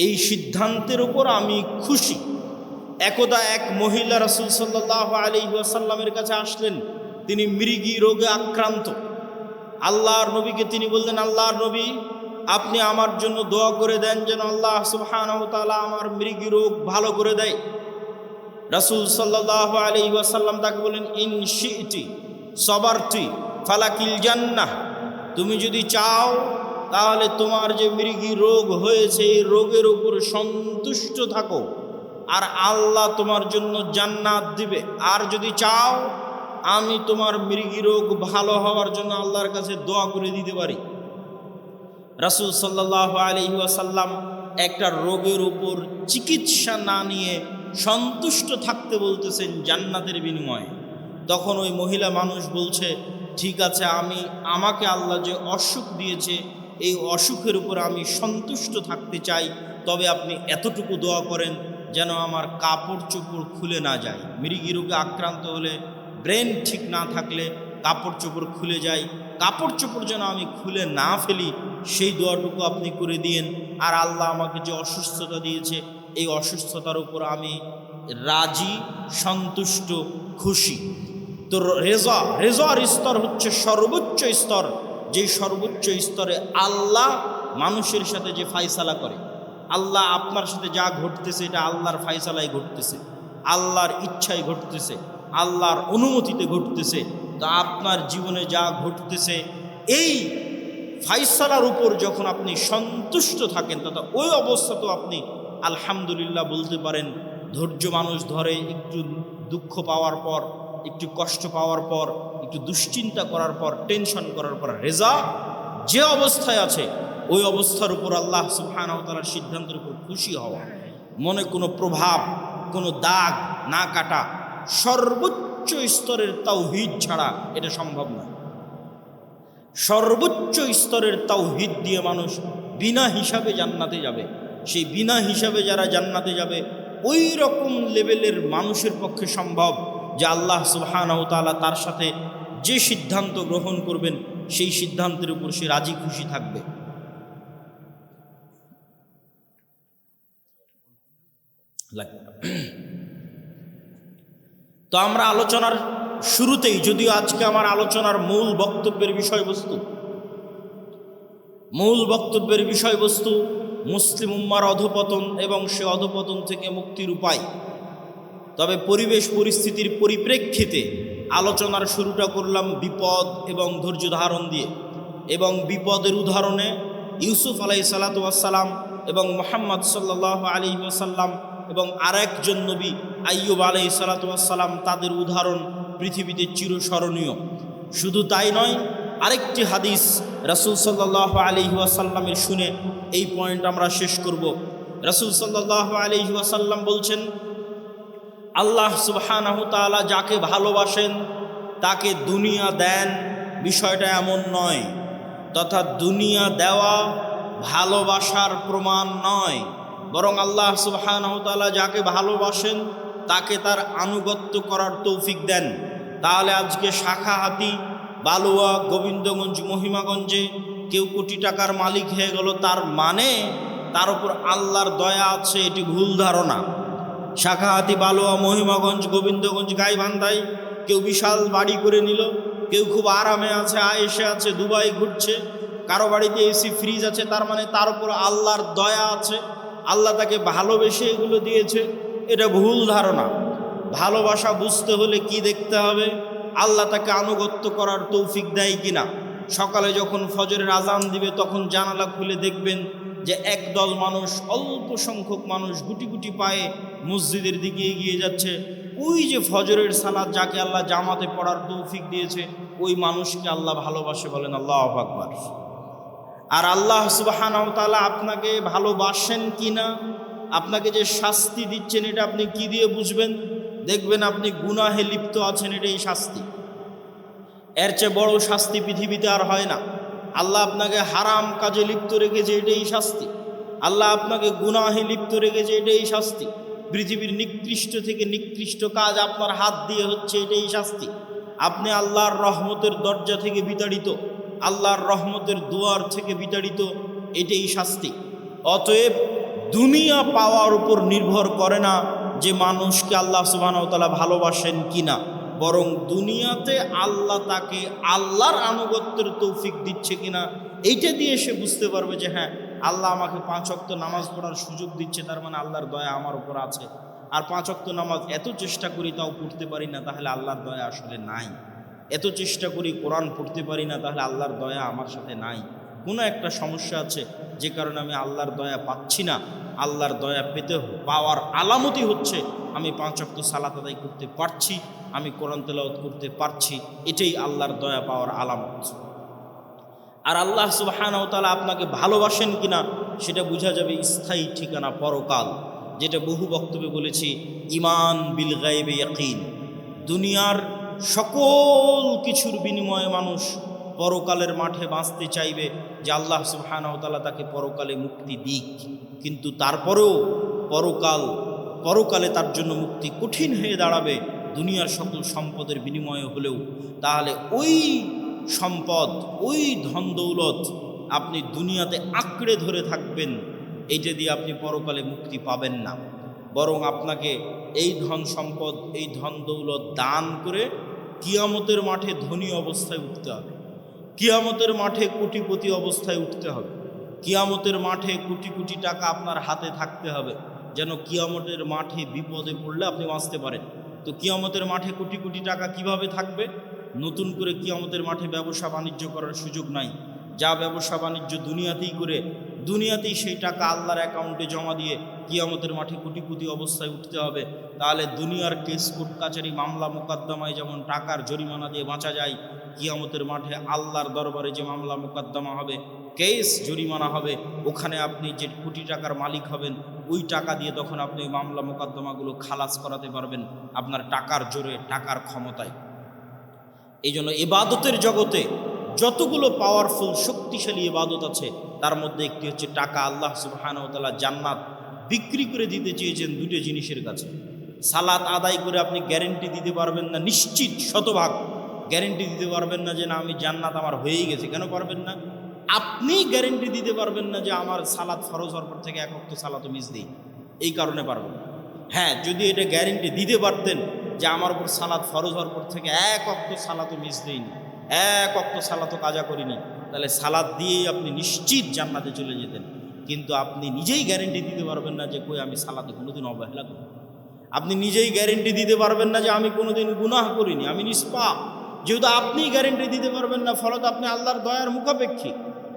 এই সিদ্ধান্তের উপর আমি খুশি। একদা এক মহিলা রাসূল সাল্লাল্লাহু আলাইহি ওয়াসাল্লামের কাছে আসলেন, তিনি মৃগী রোগে আক্রান্ত। আল্লাহর নবীকে তিনি বললেন, আল্লাহর নবী, আপনি আমার জন্য দোয়া করে দেন যেন আল্লাহ সুবহানাহু ওয়া তাআলা আমার মৃগী রোগ ভালো করে দেয়। রাসূল সাল্লাল্লাহু আলাইহি ওয়াসাল্লাম তাকে বলেন, ইন শি'তি সাবারতি ফালাকিল জান্নাহ, তুমি যদি চাও তাহলে তোমার যে মৃগী রোগ হয়েছে এই রোগের উপর সন্তুষ্ট থাকো, আর আল্লাহ তোমার জন্য জান্নাত দিবে। আর যদি চাও আমি তোমার মৃগী রোগ ভালো হওয়ার জন্য আল্লাহর কাছে দোয়া করে দিতে পারি। রাসূল সাল্লাল্লাহু আলাইহি ওয়াসাল্লাম একটা রোগের উপর চিকিৎসা না নিয়ে সন্তুষ্ট থাকতে বলতেছেন জান্নাতের বিনিময়ে। তখন ওই মহিলা মানুষ বলছে, ঠিক আছে, আমাকে আল্লাহ যে অসুখ দিয়েছে এই অসুখের উপর আমি সন্তুষ্ট থাকতে চাই, তবে আপনি এতটুকু দোয়া করেন যেন আমার কাপড় চোপড় খুলে না যায়। মৃগী রোগে আক্রান্ত হলে, ব্রেন ঠিক না থাকলে কাপড় চোপড় খুলে যায়, কাপড় চোপড় যেন আমি খুলে না ফেলি, সেই দোয়াটুকু আপনি করে দিয়েন। আর আল্লাহ আমাকে যে অসুস্থতা দিয়েছে এই অসুস্থতার উপর আমি রাজি, সন্তুষ্ট, খুশি। তো রেজার স্তর হচ্ছে সর্বোচ্চ স্তর, যে সর্বোচ্চ স্তরে আল্লাহ মানুষের সাথে যে ফায়সালা করে, আল্লাহ আপনার সাথে যা ঘটতেছে এটা আল্লাহর ফায়সালায় ঘটতেছে, আল্লাহর ইচ্ছায় ঘটতেছে, আল্লাহর অনুমতিতে ঘটতেছে। তো আপনার জীবনে যা ঘটতেছে এই ফায়সালার উপর যখন আপনি সন্তুষ্ট থাকেন, তথা ওই অবস্থাতেও আপনি আলহামদুলিল্লাহ বলতে পারেন। ধৈর্য মানুষ ধরে একটু দুঃখ পাওয়ার পর, একটু কষ্ট পাওয়ার পর, একটু দুশ্চিন্তা করার পর, টেনশন করার পর রেজা যে অবস্থায় আছে ওই অবস্থার উপর আল্লাহ সুবহানাহু ওয়া তাআলার সিদ্ধান্তের উপর খুশি হওয়া, মনে কোনো প্রভাব, কোনো দাগ না কাটা, সর্বোচ্চ স্তরের তাওহীদ ছাড়া এটা সম্ভব নয়। সর্বোচ্চ স্তরের তাওহীদ দিয়ে মানুষ বিনা হিসাবে জান্নাতে যাবে। সেই বিনা হিসাবে যারা জান্নাতে যাবে ওই রকম লেভেলের মানুষের পক্ষে সম্ভব যে আল্লাহ সুবহানাহু ওয়া তাআলা তার সাথে যে সিদ্ধান্ত গ্রহণ করবেন সেই সিদ্ধান্তের উপর সে রাজি খুশি থাকবে। তো আমরা আলোচনার শুরুতেই, যদিও আজকে আমার আলোচনার মূল বক্তব্যের বিষয়বস্তু মুসলিম উম্মার অধঃপতন এবং সে অধঃপতন থেকে মুক্তির উপায়, তবে পরিবেশ পরিস্থিতির পরিপ্রেক্ষিতে আলোচনার শুরুটা করলাম বিপদ এবং ধৈর্য ধারণ দিয়ে। এবং বিপদের উদাহরণে ইউসুফ আলাইহিস সালাতু ওয়াস সালাম এবং মুহাম্মদ সাল্লাল্লাহু আলাইহি ওয়াসাল্লাম এবং আরেকজন নবী আইয়ুব আলাইহিস সালাতু ওয়াস সালাম, তাদের উদাহরণ পৃথিবীতে চিরস্মরণীয়। শুধু তাই নয়, আরেকটি হাদিস রাসূল সাল্লাল্লাহু আলাইহি ওয়াসাল্লামের শুনে এই পয়েন্ট আমরা শেষ করব। রাসূল সাল্লাল্লাহু আলাইহি ওয়াসাল্লাম বলছেন, আল্লাহ সুবহানাহু ওয়া তাআলা যাকে ভালোবাসেন তাকে দুনিয়া দেন, বিষয়টা এমন নয়, তথা দুনিয়া দেওয়া ভালোবাসার প্রমাণ নয়, বরং আল্লাহ সুবহানাহু ওয়া তাআলা যাকে ভালোবাসেন তাকে তার আনুগত্য করার তৌফিক দেন। তাহলে আজকে শাখাহাতি, বালুয়া, গোবিন্দগঞ্জ, মহিমাগঞ্জে কেউ কোটি টাকার মালিক হয়ে গেল, তার মানে তার উপর আল্লাহর দয়া আছে, এটি ভুল ধারণা। শাখাহাতি, বালুয়া, মহিমাগঞ্জ, গোবিন্দগঞ্জ, গাইবান্ধায় কেউ বিশাল বাড়ি করে নিল, কেউ খুব আরামে আছে, আয়েশে আছে, দুবাই ঘুরছে, কারো বাড়িতে এসি ফ্রিজ আছে, তার মানে তার উপর আল্লাহর দয়া আছে, আল্লাহ তাকে ভালোবেসে এগুলো দিয়েছে। এটা ভুল ধারণা। ভালোবাসা বুঝতে হলে কি দেখতে হবে? আল্লাহ তাকে আনুগত্য করার তৌফিক দেয় কিনা। সকালে যখন ফজরের আজান দিবে তখন জানালা খুলে দেখবেন যে একদল মানুষ, অল্প সংখ্যক মানুষ গুটি গুটি পায়ে মসজিদের দিকে এগিয়ে যাচ্ছে। ওই যে ফজরের সালাত যাকে আল্লাহ জামাতে পড়ার তৌফিক দিয়েছে, ওই মানুষকে আল্লাহ ভালোবাসে, বলেন আল্লাহু আকবার। আর আল্লাহ সুবহানাহু ওয়া তাআলা আপনাকে ভালোবাসেন কিনা, আপনাকে যে শাস্তি দিচ্ছেন এটা আপনি কি দিয়ে বুঝবেন? দেখবেন আপনি গুনাহে লিপ্ত আছেন, এটাই শাস্তি। এর চেয়ে বড় শাস্তি পৃথিবীতে আর হয় না। আল্লাহ আপনাকে হারাম কাজে লিপ্ত রেখেছে, এটাই শাস্তি। আল্লাহ আপনাকে গুনাহে লিপ্ত রেখেছে, এটাই শাস্তি। পৃথিবীর নিকৃষ্ট থেকে নিকৃষ্ট কাজ আপনার হাত দিয়ে হচ্ছে, এটাই শাস্তি। আপনি আল্লাহর রহমতের দরজা থেকে বিতাড়িত, আল্লাহর রহমতের দুয়ার থেকে বিতাড়িত, এটাই শাস্তি। অতএব দুনিয়া পাওয়ার উপর নির্ভর করে না যে মানুষকে আল্লাহ সুবহানাহু ওয়া তাআলা ভালোবাসেন কিনা, বরং দুনিয়াতে আল্লাহ তাকে আল্লাহর আনুগত্যের তৌফিক দিচ্ছে কিনা, এইটা দিয়ে সে বুঝতে পারবে যে হ্যাঁ, আল্লাহ আমাকে 5 ওয়াক্ত নামাজ পড়ার সুযোগ দিচ্ছে, তার মানে আল্লাহর দয়া আমার উপর আছে। আর 5 ওয়াক্ত নামাজ এত চেষ্টা করি তাও পড়তে পারি না, তাহলে আল্লাহর দয়া আসলে নাই। এত চেষ্টা করি কোরআন পড়তে পারি না, তাহলে আল্লাহর দয়া আমার সাথে নাই। কোনো একটা সমস্যা আছে যে কারণে আমি আল্লাহর দয়া পাচ্ছি না। আল্লাহর দয়া পাওয়ার আলামতই হচ্ছে আমি 5 ওয়াক্ত সালাত আদায় করতে পারছি, আমি কোরআন তেলাওয়াত করতে পারছি, এটাই আল্লাহর দয়া পাওয়ার আলামত। আর আল্লাহ সুবহানাহু ওয়া তাআলা আপনাকে ভালোবাসেন কিনা সেটা বোঝা যাবে স্থায়ী ঠিকানা পরকাল, যেটা বহু বক্তব্যে বলেছি, ঈমান বিল গায়বে ইয়াকিন। দুনিয়ার সকল কিছুর বিনিময়ে মানুষ পরকালের মাঠে বাঁচতে চাইবে যে আল্লাহ সুবহানাহু ওয়া তাআলা তাকে পরকালে মুক্তি দিক, কিন্তু তারপরেও পরকালে তার জন্য মুক্তি কঠিন হয়ে দাঁড়াবে দুনিয়ার সকল সম্পদের বিনিময়ে হলেও। তাহলে ওই সম্পদ, ওই ধন দৌলত আপনি দুনিয়াতে আঁকড়ে ধরে থাকবেন, এইটা দিয়ে আপনি পরকালে মুক্তি পাবেন না। বরং আপনাকে এই ধন সম্পদ, এই ধন দৌলত দান করে কিয়ামতের মাঠে ধনী অবস্থায় উঠতে হবে, কিয়ামতের মাঠে কোটিপতি অবস্থায় উঠতে হবে, কিয়ামতের মাঠে কোটি কোটি টাকা আপনার হাতে থাকতে হবে, যেন কিয়ামতের মাঠে বিপদে পড়লে আপনি বাঁচতে পারেন। তো কিয়ামতের মাঠে কোটি কোটি টাকা কিভাবে থাকবে? নতুন করে কিয়ামতের মাঠে ব্যবসা বাণিজ্য করার সুযোগ নাই। যা ব্যবসা বাণিজ্য দুনিয়াতেই করে দুনিয়াতেই সেই টাকা আল্লাহর অ্যাকাউন্টে জমা দিয়ে কিয়ামতের মাঠে কোটিপতি অবস্থায় উঠতে হবে। তাহলে দুনিয়ার কেস কোর্ট কাচারি মামলা মোকদ্দমায় যেমন টাকার জরিমানা দিয়ে বাঁচা যায়, কিয়ামতের মাঠে আল্লাহর দরবারে যে মামলা মোকদ্দমা হবে, কেস জরিমানা হবে, ওখানে আপনি যে কোটি টাকার মালিক হবেন, ওই টাকা দিয়ে তখন আপনি ওই মামলা মোকদ্দমাগুলো খালাস করাতে পারবেন আপনার টাকার জোরে, টাকার ক্ষমতায়। এই জন্য ইবাদতের জগতে যতগুলো পাওয়ারফুল শক্তিশালী ইবাদত আছে তার মধ্যে একটি হচ্ছে টাকা। আল্লাহ সুবহানাহু ওয়া তাআলা জান্নাত বিক্রি করে দিতে চেয়েছেন দুটো জিনিসের কাছে। সালাত আদায় করে আপনি গ্যারেন্টি দিতে পারবেন না, নিশ্চিত শতভাগ গ্যারেন্টি দিতে পারবেন না যে না আমি জান্নাত আমার হয়েই গেছে। কেন পারবেন না? আপনি গ্যারেন্টি দিতে পারবেন না যে আমার সালাত ফরজ হওয়ার পর থেকে 1 ওয়াক্ত সালাতও মিস দিই, এই কারণে পারবেন না। হ্যাঁ, যদি এটা গ্যারেন্টি দিতে পারতেন যে আমার উপর সালাত ফরজ হওয়ার পর থেকে 1 ওয়াক্ত সালাতও মিস দিইনি, 1 ওয়াক্ত সালাতও কাজা করিনি, তাহলে সালাত দিয়েই আপনি নিশ্চিত জান্নাতে চলে যেতেন। কিন্তু আপনি নিজেই গ্যারেন্টি দিতে পারবেন না যে কই আমি সালাতে কোনোদিন অবহেলা করি। আপনি নিজেই গ্যারেন্টি দিতে পারবেন না যে আমি কোনোদিন গুনাহ করিনি, আমি নিষ্পাপ। যেহেতু আপনি গ্যারেন্টি দিতে পারবেন না, ফলত আপনি আল্লাহর দয়ার মুখাপেক্ষী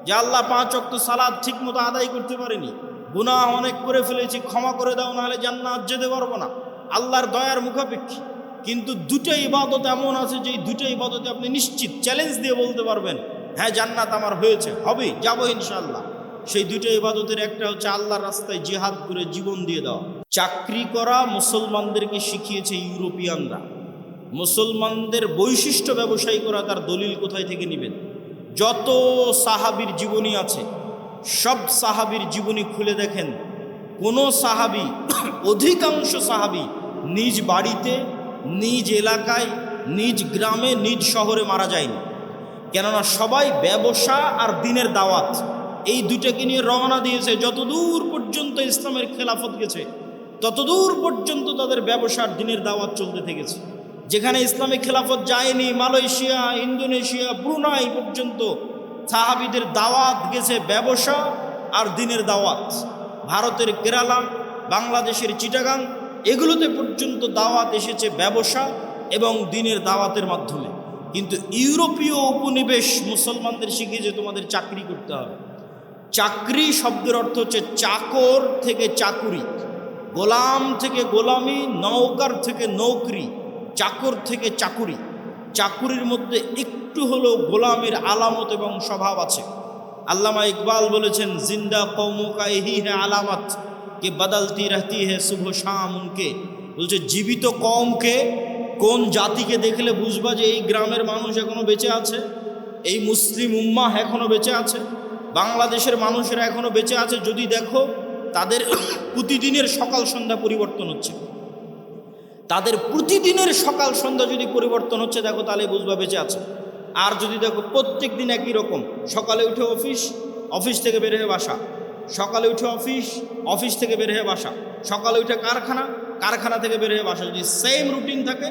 যে আল্লাহ 5 ওয়াক্ত সালাত ঠিক মতো আদায় করতে পারিনি, গুনাহ অনেক করে ফেলেছি, ক্ষমা করে দাও, নাহলে জান্নাত যেতে পারবো না। আল্লাহর দয়ার মুখাপেক্ষী। কিন্তু দুটো ইবাদত এমন আছে যে দুটো ইবাদতে আপনি নিশ্চিত চ্যালেঞ্জ দিয়ে বলতে পারবেন হ্যাঁ জান্নাত আমার হয়েছে, হবে, যাবো ইনশাআল্লাহ। সেই দুটো ইবাদতের একটা হচ্ছে আল্লাহর রাস্তায় জিহাদ করে জীবন দিয়ে দেওয়া। চাকরি করা মুসলমানদেরকে শিখিয়েছে ইউরোপিয়ানরা। মুসলমানদের বৈশিষ্ট্য ব্যবসায়ী করা তার দলিল কোথায় থেকে নেবেন? যত সাহাবীর জীবনী আছে সব সাহাবীর জীবনী খুলে দেখেন, কোনো সাহাবী, অধিকাংশ সাহাবী নিজ বাড়িতে, নিজ এলাকায়, নিজ গ্রামে, নিজ শহরে মারা যায়নি। কেননা সবাই ব্যবসা আর দিনের দাওয়াত এই দুটাকে নিয়ে রওনা দিয়েছে। যতদূর পর্যন্ত ইসলামের খেলাফত গেছে ততদূর পর্যন্ত তাদের ব্যবসার দিনের দাওয়াত চলতে থেকেছে। যেখানে ইসলামিক খেলাফত যায়নি, মালয়েশিয়া, ইন্দোনেশিয়া, ব্রুনাই পর্যন্ত সাহাবীদের দাওয়াত গেছে ব্যবসা আর দিনের দাওয়াত। ভারতের কেরালা, বাংলাদেশের চিটাগাং, এগুলোতে পর্যন্ত দাওয়াত এসেছে ব্যবসা এবং দিনের দাওয়াতের মাধ্যমে। কিন্তু ইউরোপীয় উপনিবেশ মুসলমানদের শিখিয়েছে তোমাদের চাকরি করতে হবে। চাকরি শব্দের অর্থ হচ্ছে চাকর থেকে চাকুরি, গোলাম থেকে গোলামি, নৌকার থেকে নৌকরি, চাকর থেকে চাকুরি। চাকুরির মধ্যে একটু হলেও গোলামের আলামত এবং স্বভাব আছে। আল্লামা ইকবাল বলেছেন, জিন্দা কৌমকা এহি হে আলামত কে বদলতি রহতি হে শুভ শাম উনকে। বলছে জীবিত কওমকে, কোন জাতিকে দেখলে বুঝবা যে এই গ্রামের মানুষ এখনো বেঁচে আছে, এই মুসলিম উম্মাহ এখনো বেঁচে আছে, বাংলাদেশের মানুষেরা এখনো বেঁচে আছে যদি দেখো তাদের প্রতিদিনের সকাল সন্ধ্যা পরিবর্তন হচ্ছে। তাদের প্রতিদিনের সকাল সন্ধ্যা যদি পরিবর্তন হচ্ছে দেখো, তাহলে বুঝবা বেঁচে আছে। আর যদি দেখো প্রত্যেক দিন একই রকম, সকালে উঠে অফিস, অফিস থেকে বের হয়ে বাসা, সকালে উঠে অফিস, অফিস থেকে বের হয়ে বাসা, সকালে উঠে কারখানা, কারখানা থেকে বের হয়ে বাসা, যদি সেম রুটিন থাকে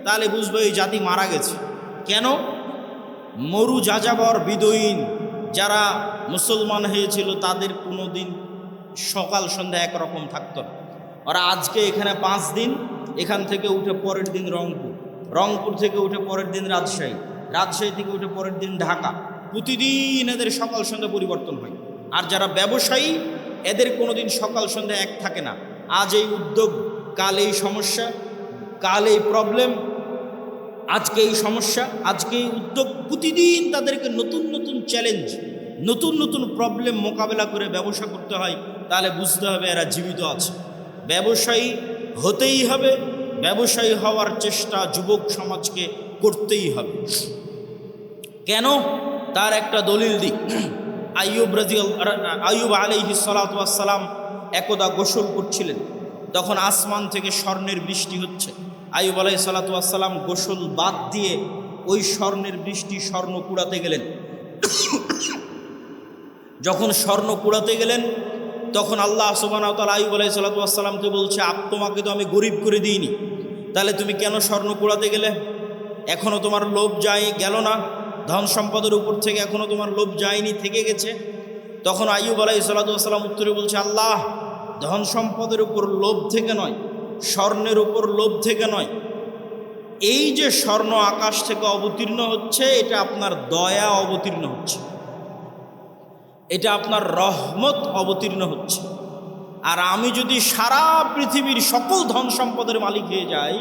তাহলে বুঝবে এই জাতি মারা গেছে। কেন? মরু যাযাবর বিদয়ীন যারা মুসলমান হয়েছিল তাদের কোনো দিন সকাল সন্ধ্যা একরকম থাকতো না। ওরা আজকে এখানে 5 দিন, এখান থেকে উঠে পরের দিন রংপুর, রংপুর থেকে উঠে পরের দিন রাজশাহী, রাজশাহী থেকে উঠে পরের দিন ঢাকা। প্রতিদিন এদের সকাল সন্ধ্যা পরিবর্তন হয়। আর যারা ব্যবসায়ী, এদের কোনো দিন সকাল সন্ধ্যা এক থাকে না। আজ এই উদ্যোগ, কাল এই সমস্যা, কাল এই প্রবলেম, আজকে এই সমস্যা, আজকে এই উদ্যোগ। প্রতিদিন তাদেরকে নতুন নতুন চ্যালেঞ্জ, নতুন নতুন প্রবলেম মোকাবেলা করে ব্যবসা করতে হয়। তাহলে বুঝতে হবে এরা জীবিত আছে। ব্যবসায়ী হতেই হবে, ব্যবসায়ী হওয়ার চেষ্টা যুবক সমাজকে করতেই হবে। কেন? তার একটা দলিল দিই। আইয়ুব আলাইহিস সালাতু ওয়াস সালাম একদা গোসল করছিলেন, তখন আসমান থেকে স্বর্ণের বৃষ্টি হচ্ছে। আইয়ুব আলাইহিস সালাতু ওয়াস সালাম গোসল বাদ দিয়ে ওই স্বর্ণের বৃষ্টি, স্বর্ণ কুড়াতে গেলেন। যখন স্বর্ণ কুড়াতে গেলেন, তখন আল্লাহ সুবহানাহু ওয়া তাআলা আইয়ুব আলাইহিস সালাতু ওয়াস সালামকে বলছে, তোমাকে তো আমি গরিব করে দিইনি, তাহলে তুমি কেন স্বর্ণ কুড়াতে গেলে? এখনো তোমার লোভ গেল না? ধন সম্পদের উপর থেকে এখনো তোমার লোভ যায়নি, থেকে গেছে? তখন আইয়ুব আলাইহিস সালাতু ওয়াস সালাম উত্তরে বলছে, আল্লাহ, ধন সম্পদের উপর লোভ থেকে নয়, স্বর্ণের উপর লোভ থেকে নয়, এই যে স্বর্ণ আকাশ থেকে অবতীর্ণ হচ্ছে, এটা আপনার দয়া অবতীর্ণ হচ্ছে, এটা আপনার রহমত অবতীর্ণ হচ্ছে। আর আমি যদি সারা পৃথিবীর সকল ধন সম্পদের মালিক হয়ে যাই,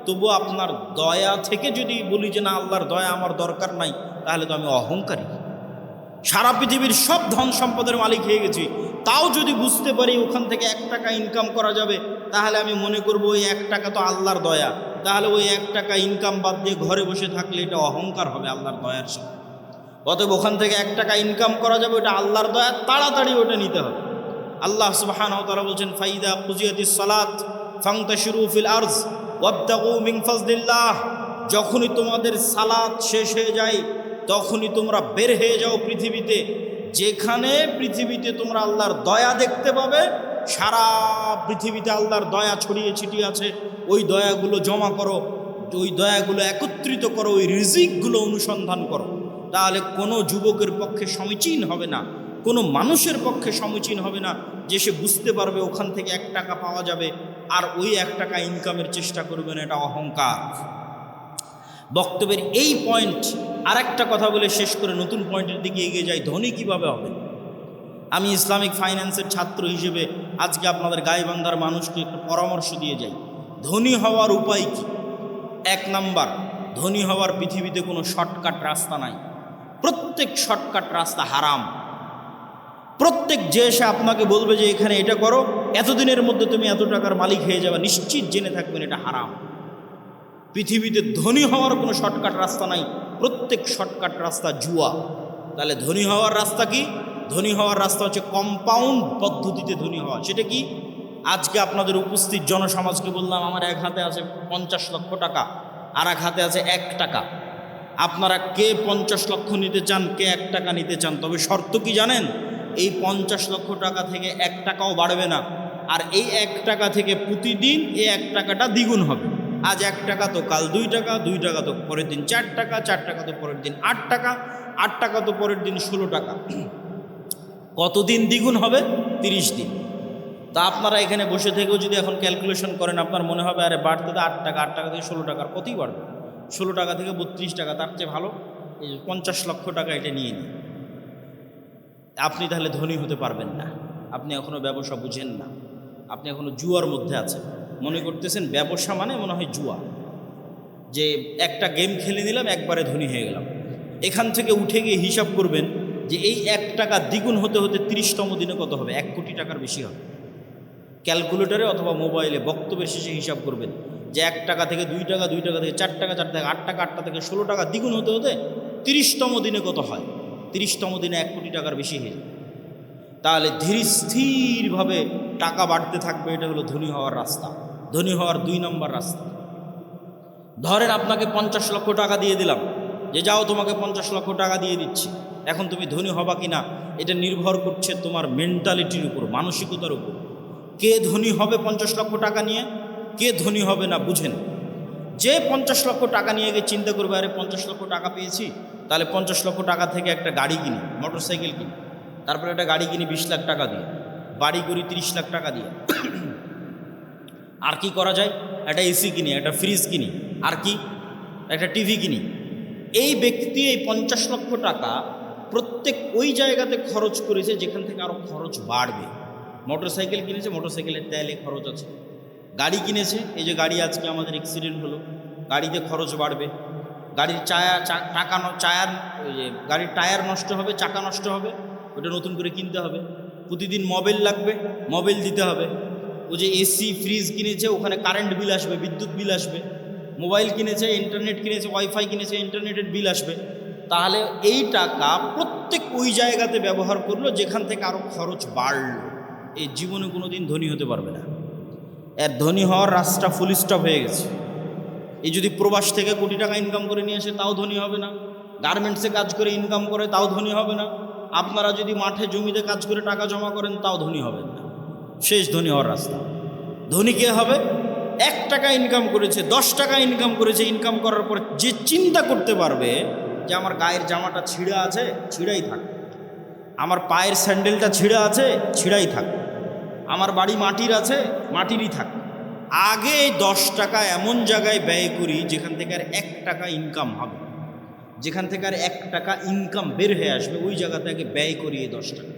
তবু আপনার দয়া থেকে যদি বলি যে না, আল্লাহর দয়া আমার দরকার নাই, তাহলে তো আমি অহংকারী। সারা পৃথিবীর সব ধন সম্পদের মালিক হয়ে গেছি, তাও যদি বুঝতে পারি ওখান থেকে 1 টাকা ইনকাম করা যাবে, তাহলে আমি মনে করব ওই 1 টাকা তো আল্লাহর দয়া। তাহলে ওই 1 টাকা ইনকাম বাদ দিয়ে ঘরে বসে থাকলে এটা অহংকার হবে আল্লাহর দয়ার সাথে। অতএব ওখান থেকে 1 টাকা ইনকাম করা যাবে, ওটা আল্লাহর দয়া, তাড়াতাড়ি ওটা নিতে হবে। আল্লাহ সুবহানাহু ওয়া তাআলা বলছেন, ফাইদা কুজিয়াতিস সালাত ফান্তাশিরু ফিল আরজ ওয়াবতাগু মিন ফাজলিল্লাহ। যখনই তোমাদের সালাত শেষ হয়ে যায়, তখনই তোমরা বের হয়ে যাও পৃথিবীতে। যেখানে পৃথিবীতে তোমরা আল্লাহর দয়া দেখতে পাবে, সারা পৃথিবীতে আল্লাহর দয়া ছড়িয়ে ছিটিয়ে আছে, ওই দয়াগুলো জমা করো, ওই দয়াগুলো একত্রিত করো, ওই রিজিকগুলো অনুসন্ধান করো। তাহলে কোনো যুবকের পক্ষে সমীচীন হবে না, কোনো মানুষের পক্ষে সমীচীন হবে না যে সে বুঝতে পারবে ওখান থেকে 1 টাকা পাওয়া যাবে আর ওই 1 টাকা ইনকামের চেষ্টা করবে না, এটা অহংকার। বক্তব্যের এই পয়েন্ট আর একটা কথা বলে শেষ করে নতুন পয়েন্টের দিকে এগিয়ে যাই। ধনী কিভাবে হবে? আমি ইসলামিক ফাইন্যান্সের ছাত্র হিসেবে আজকে আপনাদের গাইবান্ধার মানুষকে একটু পরামর্শ দিয়ে যাই। ধনী হওয়ার উপায় কি? 1 নাম্বার, ধনী হওয়ার পৃথিবীতে কোনো শর্টকাট রাস্তা নাই। প্রত্যেক শর্টকাট রাস্তা হারাম। প্রত্যেক যে এসে আপনাকে বলবে যে এখানে এটা করো, এতদিনের মধ্যে তুমি এত টাকার মালিক হয়ে যাবে, নিশ্চিত জেনে থাকবেন এটা হারাম। পৃথিবীতে ধনী হওয়ার কোনো শর্টকাট রাস্তা নাই, প্রত্যেক শর্টকাট রাস্তা জুয়া। তাহলে ধনী হওয়ার রাস্তা কি? ধনী হওয়ার রাস্তা হচ্ছে কম্পাউন্ড পদ্ধতিতে ধনী হওয়া। সেটা কি? আজকে আপনাদের উপস্থিত জনসমাজকে বললাম, আমার এক হাতে আছে 50 লক্ষ টাকা, আর এক হাতে আছে 1 টাকা। আপনারা কে 50 লক্ষ নিতে চান, কে 1 টাকা নিতে চান? তবে শর্ত কি জানেন? এই 50 লক্ষ টাকা থেকে 1 টাকাও বাড়বে না, আর এই 1 টাকা থেকে প্রতিদিন এই 1 টাকাটা দ্বিগুণ হবে। আজ 1 টাকা তো কাল 2 টাকা, 2 টাকা তো পরের দিন 4 টাকা, 4 টাকা তো পরের দিন 8 টাকা, 8 টাকা তো পরের দিন 16 টাকা। কতদিন দ্বিগুণ হবে? 30 দিন। তা আপনারা এখানে বসে থেকেও যদি এখন ক্যালকুলেশন করেন, আপনার মনে হবে আরে বাড়তে তো 8 টাকা, 8 টাকা থেকে 16 টাকার কতই বাড়বে, 16 টাকা থেকে 32 টাকা, তার চেয়ে ভালো এই 50 লক্ষ টাকা এটা নিয়ে নিন। আপনি তাহলে ধনী হতে পারবেন না। আপনি এখনও ব্যবসা বুঝেন না, আপনি এখনও জুয়ার মধ্যে আছেন। মনে করতেছেন ব্যবসা মানে মনে হয় জুয়া, যে একটা গেম খেলে নিলাম, একবারে ধনী হয়ে গেলাম। এখান থেকে উঠে গিয়ে হিসাব করবেন যে এই 1 টাকা দ্বিগুণ হতে হতে 30তম দিনে কত হবে? 1 কোটি টাকার বেশি হবে। ক্যালকুলেটরে অথবা মোবাইলে বক্তব্যের শেষে হিসাব করবেন যে 1 টাকা থেকে 2 টাকা, 2 টাকা থেকে 4 টাকা, 4 থেকে 8 টাকা, 8 টাকা থেকে 16 টাকা, দ্বিগুণ হতে হতে 30তম দিনে কত হয়? 30তম দিনে 1 কোটি টাকার বেশি হয়ে যায়। তাহলে ধীর স্থিরভাবে টাকা বাড়তে থাকবে। এটা হলো ধনী হওয়ার রাস্তা। ধনী হওয়ার 2 নম্বর রাস্তা। ধরেন আপনাকে 50 লক্ষ টাকা দিয়ে দিলাম, যে যাও তোমাকে 50 লক্ষ টাকা দিয়ে দিচ্ছি। এখন তুমি ধনী হবা কি না এটা নির্ভর করছে তোমার মেন্টালিটির উপর, মানসিকতার উপর। কে ধনী হবে 50 লক্ষ টাকা নিয়ে, কে ধনী হবে না বুঝেন। যে 50 লক্ষ টাকা নিয়ে গিয়ে চিন্তা করবে আরে 50 লক্ষ টাকা পেয়েছি, তাহলে 50 লক্ষ টাকা থেকে একটা গাড়ি কিনি, মোটর সাইকেল কিনি, তারপরে একটা গাড়ি কিনি 20 লাখ টাকা দিয়ে, বাড়ি করি 30 লাখ টাকা দিয়ে, আর কি করা যায়? একটা এসি কিনি, একটা ফ্রিজ কিনি, আর কি একটা টিভি কিনি। এই ব্যক্তি এই 50 লক্ষ টাকা প্রত্যেক ওই জায়গাতে খরচ করেছে যেখান থেকে আরও খরচ বাড়বে। মোটরসাইকেল কিনেছে, মোটরসাইকেলের তেলে খরচ আছে। গাড়ি কিনেছে, এই যে গাড়ি আজকে আমাদের অ্যাক্সিডেন্ট হলো, গাড়িতে খরচ বাড়বে। গাড়ির গাড়ির টায়ার নষ্ট হবে, চাকা নষ্ট হবে, ওটা নতুন করে কিনতে হবে। প্রতিদিন মোবাইল লাগবে, মোবাইল দিতে হবে। ও যে এসি ফ্রিজ কিনেছে, ওখানে কারেন্ট বিল আসবে, বিদ্যুৎ বিল আসবে। মোবাইল কিনেছে, ইন্টারনেট কিনেছে, ওয়াইফাই কিনেছে, ইন্টারনেটের বিল আসবে। তাহলে এই টাকা প্রত্যেক ওই জায়গাতে ব্যবহার করলো যেখান থেকে আরও খরচ বাড়ল। এই জীবনে কোনো দিন ধনী হতে পারবে না। এর ধনী হওয়ার রাস্তা ফুল স্টপ হয়ে গেছে। এই যদি প্রবাস থেকে কোটি টাকা ইনকাম করে নিয়ে আসে তাও ধনী হবে না। গার্মেন্টসে কাজ করে ইনকাম করে তাও ধনী হবে না। আপনারা যদি মাঠে জমিতে কাজ করে টাকা জমা করেন তাও ধনী হবেন না। শেষ ধনী হওয়ার রাস্তা। ধনী কে হবে? 1 টাকা ইনকাম করেছে, 10 টাকা ইনকাম করেছে, ইনকাম করার পর যে চিন্তা করতে পারবে যে আমার গায়ের জামাটা ছিঁড়া আছে, ছিঁড়াই থাক, আমার পায়ের স্যান্ডেলটা ছিঁড়া আছে, ছিঁড়াই থাক, আমার বাড়ি মাটির আছে, মাটিরই থাক। আগে 10 টাকা এমন জায়গায় ব্যয় করি যেখান থেকে আর 1 টাকা ইনকাম হবে, যেখান থেকে আর 1 টাকা ইনকাম বের হয়ে আসবে, ওই জায়গাতে আগে ব্যয় করি এই 10 টাকা।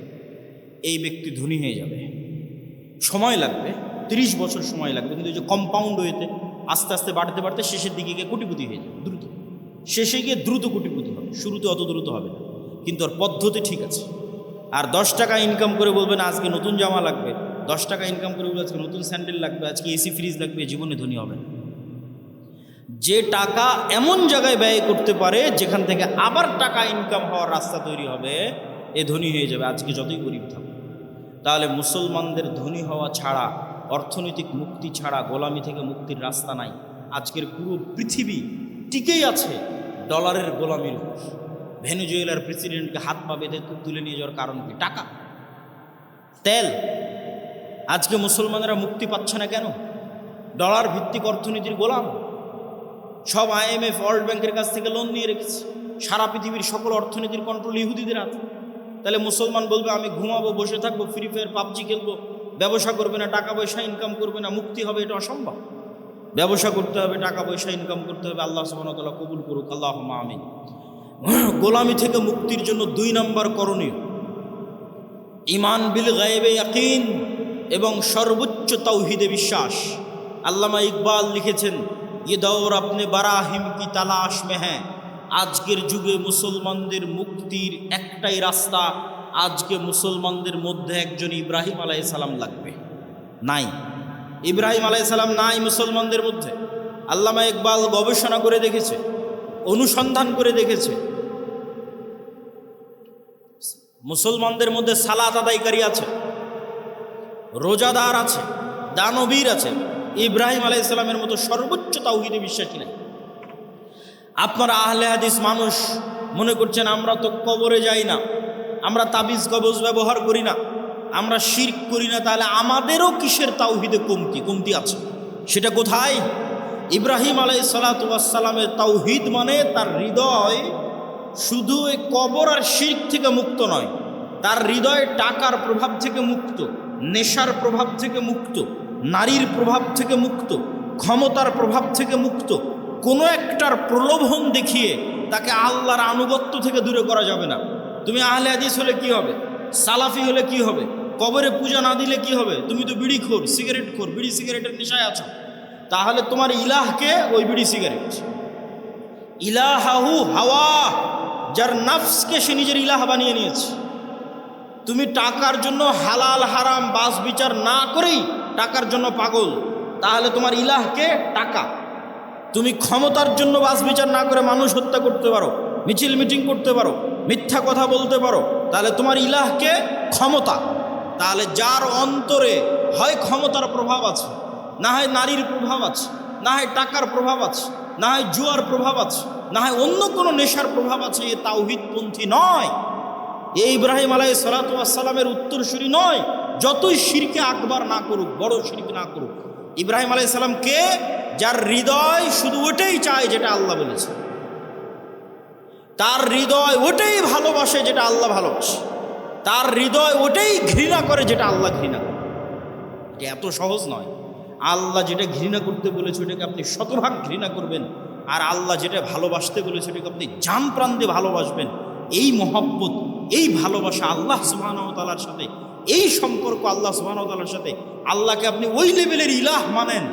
এই ব্যক্তি ধনী হয়ে যাবে। সময় লাগবে, 30 বছর সময় লাগবে, কিন্তু এই যে কম্পাউন্ড ওয়েতে আস্তে আস্তে বাড়তে বাড়তে শেষের দিকে গিয়ে কোটিপতি হয়ে যাবে দ্রুত। শেষে গিয়ে দ্রুত কোটিপতি হবে, শুরুতে অত দ্রুত হবে না, কিন্তু ওর পদ্ধতি ঠিক আছে। আর 10 টাকা ইনকাম করে বলবে না আজকে নতুন জামা লাগবে, 10 টাকা ইনকাম করে বলবে আজকে নতুন স্যান্ডেল লাগবে, আজকে এসি ফ্রিজ লাগবে, জীবনে ধনী হবে না। যে টাকা এমন জায়গায় ব্যয় করতে পারে যেখান থেকে আবার টাকা ইনকাম হওয়ার রাস্তা তৈরি হবে, এ ধনী হয়ে যাবে আজকে যতই গরিব থাকুক। তাহলে মুসলমানদের ধনী হওয়া ছাড়া, অর্থনৈতিক মুক্তি ছাড়া গোলামি থেকে মুক্তির রাস্তা নাই। আজকের পুরো পৃথিবী টিকেই আছে ডলারের গোলামির উপর। ভেনেজুয়েলার প্রেসিডেন্টকে হাত পা বেঁধে তুলে নিয়ে যাওয়ার কারণ কি? টাকা, তেল। আজকে মুসলমানেরা মুক্তি পাচ্ছে না কেন? ডলার ভিত্তিক অর্থনীতির গোলাম। সব IMF, ওয়ার্ল্ড ব্যাংকের কাছ থেকে লোন নিয়ে রেখেছে। সারা পৃথিবীর সকল অর্থনীতির কন্ট্রোল ইহুদিদের হাতে। তাহলে মুসলমান বলবে আমি ঘুমাবো, বসে থাকবো, ফ্রি ফায়ার পাবজি খেলবো, ব্যবসা করবে না, টাকা পয়সা ইনকাম করবে না, মুক্তি হবে? এটা অসম্ভব। ব্যবসা করতে হবে, টাকা পয়সা ইনকাম করতে হবে। আল্লাহ সুবহানাহু ওয়া তাআলা কবুল করুক, আল্লাহুম্মা আমিন। গোলামি থেকে মুক্তির জন্য 2 নম্বর করণীয় ঈমান বিল গায়বে ইয়াকিন এবং সর্বোচ্চ তাওহীদে বিশ্বাস। আল্লামা ইকবাল লিখেছেন, ये दौर अपने बराहिम की तलाश में है। আজকের যুগে মুসলমানদের মুক্তির একটাই রাস্তা। আজকে মুসলমানদের মধ্যে একজন ইব্রাহিম আলাইহিস সালাম লাগবে। নাই, ইব্রাহিম আলাইহিস সালাম নাই মুসলমানদের মধ্যে। আল্লামা ইকবাল গবেষণা করে দেখেছে, অনুসন্ধান করে দেখেছে, মুসলমানদের মধ্যে সালাত আদায়কারী আছে, রোজাদার আছে, দানবীর আছে। ইব্রাহিম আলাইহিস সালামের মতো সর্বোচ্চ তাওহীদে বিশ্বাসী নাই। আপনারা আহলে হাদিস মানুষ মনে করছেন আমরা তো কবরে যাই না, আমরা তাবিজ কবজ ব্যবহার করি না, আমরা শিরক করি না, তাহলে আমাদেরও কিসের তাওহীদে কমতি আছে? সেটা কোথায়? ইব্রাহিম আলাইহিস সালাতু ওয়াস সালামের তাওহীদ মানে তার হৃদয় শুধু এই কবর আর শিরক থেকে মুক্ত নয়, তার হৃদয় টাকার প্রভাব থেকে মুক্ত, নেশার প্রভাব থেকে মুক্ত, নারীর প্রভাব থেকে মুক্ত, ক্ষমতার প্রভাব থেকে মুক্ত। কোনো একটার প্রলোভন দেখিয়ে তাকে আল্লাহর আনুগত্য থেকে দূরে করা যাবে না। তুমি আহলে হাদিস হলে কি হবে? সালাফি হলে কি হবে? কবরে পূজা না দিলে কি হবে? তুমি তো বিড়িখোর, সিগারেটখোর, বিড়ি সিগারেটের নেশায় আছো। তাহলে তোমার ইলাহকে ওই বিড়ি সিগারেট। ইলাহাহু হাওয়া, যার নফসকে সে নিজের ইলাহ বানিয়ে নিয়েছে। তুমি টাকার জন্য হালাল হারাম বাস বিচার না করেই টাকার জন্য পাগল, তাহলে তোমার ইলাহকে টাকা। তুমি ক্ষমতার জন্য বাস বিচার না করে মানুষ হত্যা করতে পারো, মিছিল মিটিং করতে পারো, মিথ্যা কথা বলতে পারো, তাহলে তোমার ইলাহকে ক্ষমতা। তাহলে যার অন্তরে হয় ক্ষমতার প্রভাব আছে, না হয় নারীর প্রভাব আছে, না হয় টাকার প্রভাব আছে, না হয় জুয়ার প্রভাব আছে, না হয় অন্য কোনো নেশার প্রভাব আছে, এ তাওহীদপন্থী নয়। এই ইব্রাহিম আলাইহিস সালাতু ওয়াস সালামের উত্তরসূরি নয়। যতই শিরকে আকবার না করুক, বড় শিরক না করুক, ইব্রাহিম আলাইহিস সালাম কে? যার হৃদয় শুধু ওটাই চায় যেটা আল্লাহ বলেছে, তার হৃদয় ওটাই ভালোবাসে যেটা আল্লাহ ভালোবাসে, তার হৃদয় ওটাই ঘৃণা করে যেটা আল্লাহ ঘৃণা করে। এটা এত সহজ নয়। আল্লাহ যেটা ঘৃণা করতে বলেছে ওটাকে আপনি শতভাগ ঘৃণা করবেন, আর আল্লাহ যেটা ভালোবাসতে বলেছে ওটাকে আপনি জান প্রাণ দিয়ে ভালোবাসবেন। এই মহব্বত, এই ভালোবাসা আল্লাহ সুবহানাহু ওয়া তাআলার সাথে, এই সম্পর্ক আল্লাহ সুবহানাহু ওয়া তাআলার সাথে, আল্লাহকে আপনি ওই লেভেলের ইলাহ মানেন,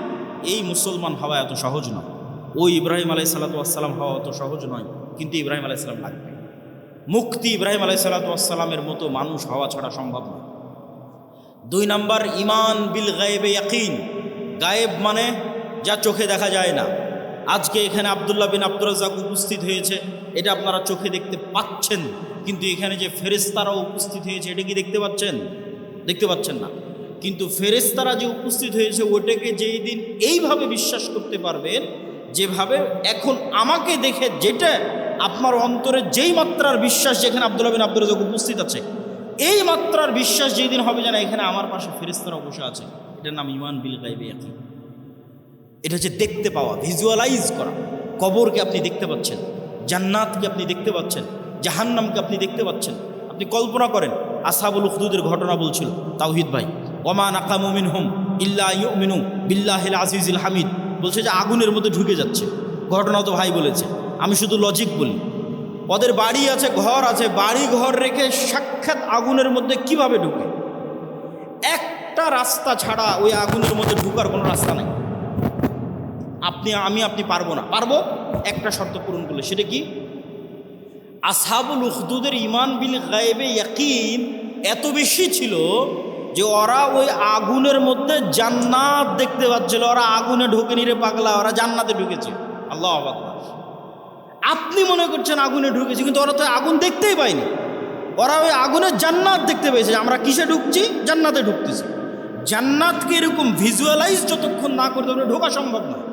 এই মুসলমান হওয়া এত সহজ নয়। ওই ইব্রাহিম আলাইহিস সালাতু ওয়াস সালাম হওয়া অত সহজ নয়, কিন্তু ইব্রাহিম আলাইহিস সালাম লাগবে। মুক্তি ইব্রাহিম আলাইহিস সালাতু ওয়াস সালামের মতো মানুষ হওয়া ছাড়া সম্ভব নয়। 2 নাম্বার, ঈমান বিল গায়বে ইয়াকিন। গায়েব মানে যা চোখে দেখা যায় না। আজকে এখানে আব্দুল্লাহ বিন আব্দুর রাজ্জাক উপস্থিত হয়েছে, এটা আপনারা চোখে দেখতে পাচ্ছেন, কিন্তু এখানে যে ফেরেশতারাও উপস্থিত হয়েছে এটা কি দেখতে পাচ্ছেন? দেখতে পাচ্ছেন না। কিন্তু ফেরেশতারা যে উপস্থিত হয়েছে ওটাকে যেই দিন এইভাবে বিশ্বাস করতে পারবেন, যেভাবে এখন আমাকে দেখে যেটা আপনার অন্তরে যেই মাত্রার বিশ্বাস, যেখানে আব্দুল্লাহ বিন আব্দুর রাজ্জাক উপস্থিত আছে, এই মাত্রার বিশ্বাস যেই দিন হবে যেন এখানে আমার পাশে ফেরেশতারা বসে আছে, এটার নাম ঈমান বিল গায়বে ইয়াকিন। এটা হচ্ছে দেখতে পাওয়া, ভিজুয়ালাইজ করা। কবরকে আপনি দেখতে পাচ্ছেন, জান্নাতকে আপনি দেখতে পাচ্ছেন, জাহান্নামকে আপনি দেখতে পাচ্ছেন। আপনি কল্পনা করেন, আসহাবুল উখদুদের ঘটনা বলছিল তাওহীদ ভাই, ওমা নাকামু মিনহুম ইল্লা ইউমিনু বিল্লাহিল আজিজিল হামিদ, বলছে যে আগুনের মধ্যে ঢুকে যাচ্ছে। ঘটনা তো ভাই বলেছে, আমি শুধু লজিক বলি। ওদের বাড়ি আছে, ঘর আছে, বাড়ি ঘর রেখে সাক্ষাৎ আগুনের মধ্যে কিভাবে ঢুকে? একটা রাস্তা ছাড়া ওই আগুনের মধ্যে ঢুকার কোনো রাস্তা নাই। আপনি পারবো না। পারবো একটা শর্ত পূরণ করলে। সেটা কি? আসহাবুল উখদুদের ঈমান বিল গায়বে ইয়াকিন এত বেশি ছিল যে ওরা ওই আগুনের মধ্যে জান্নাত দেখতে পাচ্ছিল। ওরা আগুনে ঢোকেনি রে পাগলা, ওরা জান্নাতে ঢুকেছে। আল্লাহু আকবার। আপনি মনে করছেন আগুনে ঢুকেছে, কিন্তু ওরা তো আগুন দেখতেই পায়নি। ওরা ওই আগুনের জান্নাত দেখতে পেয়েছে। আমরা কিসে ঢুকছি? জান্নাতে ঢুকতেছি। জান্নাতকে এরকম ভিজুয়ালাইজ যতক্ষণ না করতে পারবে ঢোকা সম্ভব নয়।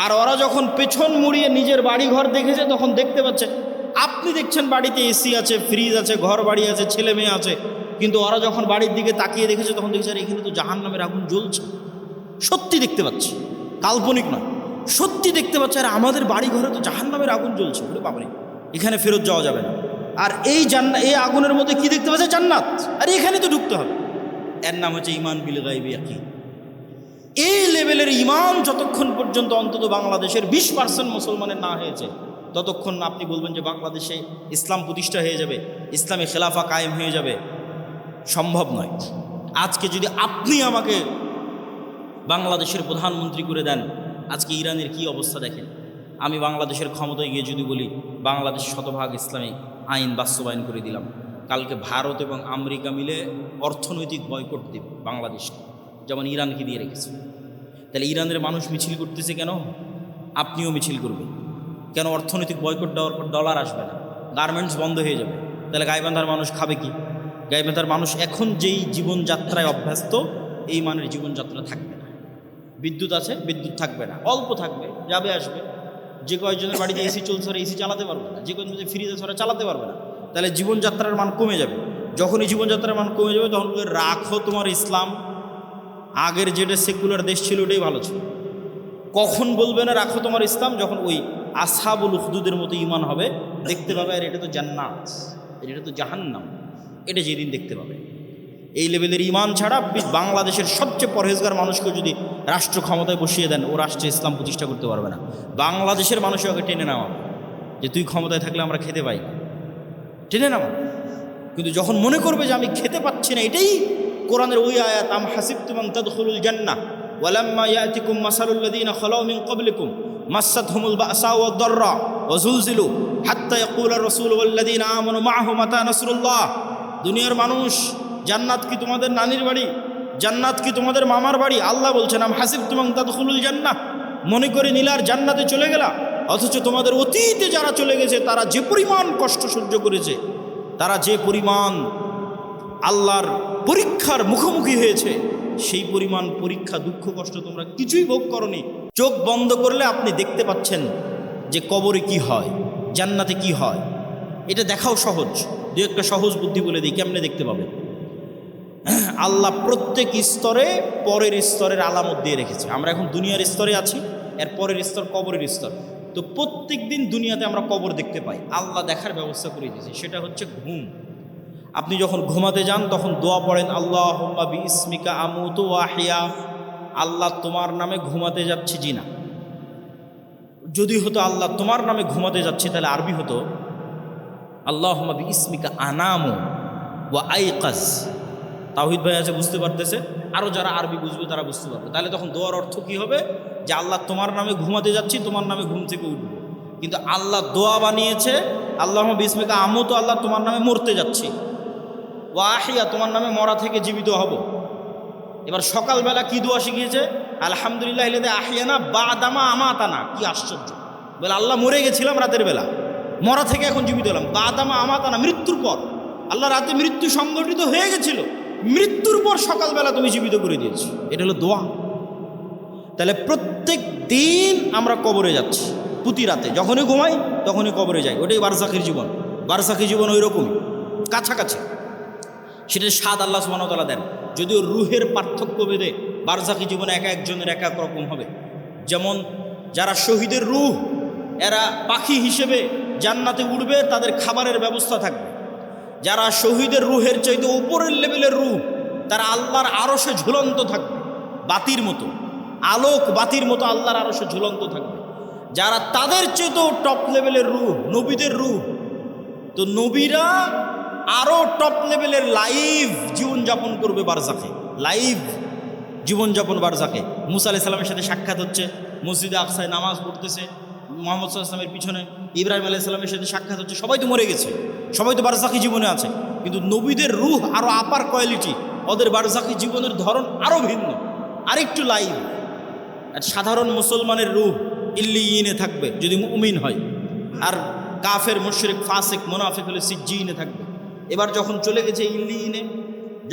আর ওরা যখন পেছন মুড়িয়ে নিজের বাড়ি ঘর দেখেছে তখন দেখতে পাচ্ছে। আপনি দেখছেন বাড়িতে এসি আছে, ফ্রিজ আছে, ঘর বাড়ি আছে, ছেলে মেয়ে আছে, কিন্তু ওরা যখন বাড়ির দিকে তাকিয়ে দেখেছে তখন দেখছে আর এখানে তো জাহান্নামের আগুন জ্বলছে। সত্যি দেখতে পাচ্ছি, কাল্পনিক নয়, সত্যি দেখতে পাচ্ছে। আর আমাদের বাড়ি ঘরে তো জাহান্নামের আগুন জ্বলছে, বলে বাবারে এখানে ফেরত যাওয়া যাবে না। আর এই এই আগুনের মধ্যে কি দেখতে পাচ্ছে? জান্নাত। আর এখানে তো ঢুকতে হবে। এর নাম হচ্ছে ঈমান বিল গায়বে ইয়াকিন। এই লেভেলের ঈমান যতক্ষণ পর্যন্ত অন্তত বাংলাদেশের 20% মুসলমানের না হয়েছে, ততক্ষণ আপনি বলবেন যে বাংলাদেশে ইসলাম প্রতিষ্ঠা হয়ে যাবে, ইসলামী খেলাফা কায়েম হয়ে যাবে, সম্ভব নয়। আজকে যদি আপনি আমাকে বাংলাদেশের প্রধানমন্ত্রী করে দেন, আজকে ইরানের কি অবস্থা দেখেন। আমি বাংলাদেশের ক্ষমতায় গিয়ে যদি বলি বাংলাদেশ শতভাগ ইসলামী আইন বাস্তবায়ন করে দিলাম, কালকে ভারত এবং আমেরিকা মিলে অর্থনৈতিক বয়কট দেবে বাংলাদেশকে, যেমন ইরানকে দিয়ে রেখেছে। তাহলে ইরানের মানুষ মিছিল করতেছে কেন? আপনিও মিছিল করবেন কেন? অর্থনৈতিক বয়কট দেওয়ার পর ডলার আসবে না, গার্মেন্টস বন্ধ হয়ে যাবে। তাহলে গাইবান্ধার মানুষ খাবে কি? গাইবান্ধার মানুষ এখন যেই জীবনযাত্রায় অভ্যস্ত, এই মানের জীবনযাত্রা থাকবে না। বিদ্যুৎ আছে, বিদ্যুৎ থাকবে না, অল্প থাকবে, যাবে আসবে। যে কয়েকজনের বাড়িতে এসি চলছে ওরা এসি চালাতে পারবে না, যে কয়েকজন ফ্রিজ আছে ওরা চালাতে পারবে না। তাহলে জীবনযাত্রার মান কমে যাবে। যখনই জীবনযাত্রার মান কমে যাবে তখন রাখো তোমার ইসলাম, আগের যেটা সেকুলার দেশ ছিল ওটাই ভালো ছিল। কখন বলবে না রাখো তোমার ইসলাম? যখন ওই আসহাবুল উখদুদের মতো ঈমান হবে, দেখতে পাবে আর এটা তো জান্নাত, এটা তো জাহান্নাম, এটা যেদিন দেখতে পাবে। এই লেভেলের ঈমান ছাড়া বাংলাদেশের সবচেয়ে পরহেজগার মানুষকে যদি রাষ্ট্র ক্ষমতায় বসিয়ে দেন, ও রাষ্ট্রে ইসলাম প্রতিষ্ঠা করতে পারবে না। বাংলাদেশের মানুষই ওকে টেনে নেওয়া, যে তুই ক্ষমতায় থাকলে আমরা খেতে পাই না, টেনে নেওয়া। কিন্তু যখন মনে করবে যে আমি খেতে পাচ্ছি না, এটাই কোরআনের ওই আয়াত, আম হাসিবতুম আন তাদখুলুল জান্নাহ ওয়ালাম্মা ইয়াতিকুম মাসালুল লাযীনা খালাউ মিন ক্বাবলিকুম মাসাতহুমুল বাসা ওয়াদ দাররা ওয়া যুলজিলু হাত্তা ইয়াকুলার রাসূল ওয়াল লাযীনা আমানু মাআহু মাতা নাসরুল্লাহ। দুনিয়ার মানুষ, জান্নাত কি তোমাদের নানির বাড়ি? জান্নাত কি তোমাদের মামার বাড়ি? আল্লাহ বলছেন আম হাসিবতুম আন তাদখুলুল জান্নাহ, মনে করে নিলার জান্নাতে চলে গেলা, অথচ তোমাদের অতীতে যারা চলে গেছে তারা যে পরিমাণ কষ্ট সহ্য করেছে, তারা যে পরিমাণ আল্লাহর পরীক্ষার মুখোমুখি হয়েছে, সেই পরিমাণ পরীক্ষা দুঃখ কষ্ট তোমরা কিছুই ভোগ করনি। চোখ বন্ধ করলে আপনি দেখতে পাচ্ছেন যে কবরে কি হয়, জান্নাতে কি হয়। এটা দেখাও সহজ। দু একটা সহজ বুদ্ধি বলে দিই, কেমনে দেখতে পাবে। আল্লাহ প্রত্যেক স্তরে পরের স্তরের আলামত দিয়ে রেখেছে। আমরা এখন দুনিয়ার স্তরে আছি, এর পরের স্তর কবরের স্তর। তো প্রত্যেক দিন দুনিয়াতে আমরা কবর দেখতে পাই, আল্লাহ দেখার ব্যবস্থা করে দিয়েছে। সেটা হচ্ছে ঘুম। আপনি যখন ঘুমাতে যান তখন দোয়া পড়েন, আল্লাহুম্মা বিইসমিকা আমুতু ওয়া আহইয়া, আল্লাহ তোমার নামে ঘুমাতে যাচ্ছি জি না। যদি হতো আল্লাহ তোমার নামে ঘুমাতে যাচ্ছি, তাহলে আরবি হতো আল্লাহুম্মা বিইসমিকা আনামু ওয়া আইকাজ। তাওহীদ ভাই আছে, বুঝতে পারতেছে, আরও যারা আরবি বুঝবে তারা বুঝতে পারবে। তাহলে তখন দোয়ার অর্থ কি হবে? যে আল্লাহ তোমার নামে ঘুমাতে যাচ্ছি, তোমার নামে ঘুম থেকে উঠবো। কিন্তু আল্লাহ দোয়া বানিয়েছে আল্লাহুম্মা বিইসমিকা আমুতু, আল্লাহ তোমার নামে মরতে যাচ্ছি, ওয়া আহিয়া, তোমার নামে মরা থেকে জীবিত হব। এবার সকালবেলা কি দোয়া শিখিয়েছে? আলহামদুলিল্লাহ ইল্লাযী আহিয়ানা বাদামা আমাতানা। কি আশ্চর্য! বলে আল্লাহ মরে গেছিলাম রাতের বেলা, মরা থেকে এখন জীবিত হলাম। বাদামা আমাতানা, মৃত্যুর পর। আল্লাহ রাতে মৃত্যু সংগঠিত হয়ে গেছিল, মৃত্যুর পর সকালবেলা তুমি জীবিত করে দিয়েছি। এটা হলো দোয়া। তাহলে প্রত্যেক দিন আমরা কবরে যাচ্ছি, প্রতি রাতে যখনই ঘুমাই তখনই কবরে যাই। ওটাই বারজাখের জীবন। বারজাখী জীবন ওই রকমই, কাছাকাছি। সেটার স্বাদ আল্লাহ সুবহানাহু ওয়া তাআলা দেন। যদিও রুহের পার্থক্য ভেদে বারজাখী জীবনে এক একজনের এক এক রকম হবে। যেমন যারা শহীদের রুহ, এরা পাখি হিসেবে জান্নাতে উড়বে, তাদের খাবারের ব্যবস্থা থাকবে। যারা শহীদের রুহের চাইতে উপরের লেভেলের রুহ, তারা আল্লাহর আরশে ঝুলন্ত থাকবে, বাতির মতো, আলোক বাতির মতো আল্লাহর আরশে ঝুলন্ত থাকবে। যারা তাদের চেয়েতেও টপ লেভেলের রুহ, নবীদের রুহ, তো নবীরা আরও টপ লেভেলের লাইভ জীবনযাপন করবে বারজাখে, লাইভ জীবনযাপন বারজাখে। মুসা আলাইহিস সালামের সাথে সাক্ষাৎ হচ্ছে, মসজিদে আকসায় নামাজ পড়তেছে মুহাম্মদ সাল্লাল্লাহু আলাইহি ওয়াসাল্লামের পিছনে, ইব্রাহিম আলাইহিস সালামের সাথে সাক্ষাৎ হচ্ছে। সবাই তো মরে গেছে, সবাই তো বারজাখী জীবনে আছে, কিন্তু নবীদের রুহ আরও আপার কোয়ালিটি, ওদের বারজাখী জীবনের ধরন আরও ভিন্ন, আরেকটু লাইভ। আর সাধারণ মুসলমানের রুহ ইল্লিয়িনে থাকবে যদি মুমিন হয়, আর কাফের, মুশরিক, ফাসিক, মুনাফিক হলে সিজ্জিনে থাকবে। এবার যখন চলে গেছে ইল্লিয়িনে,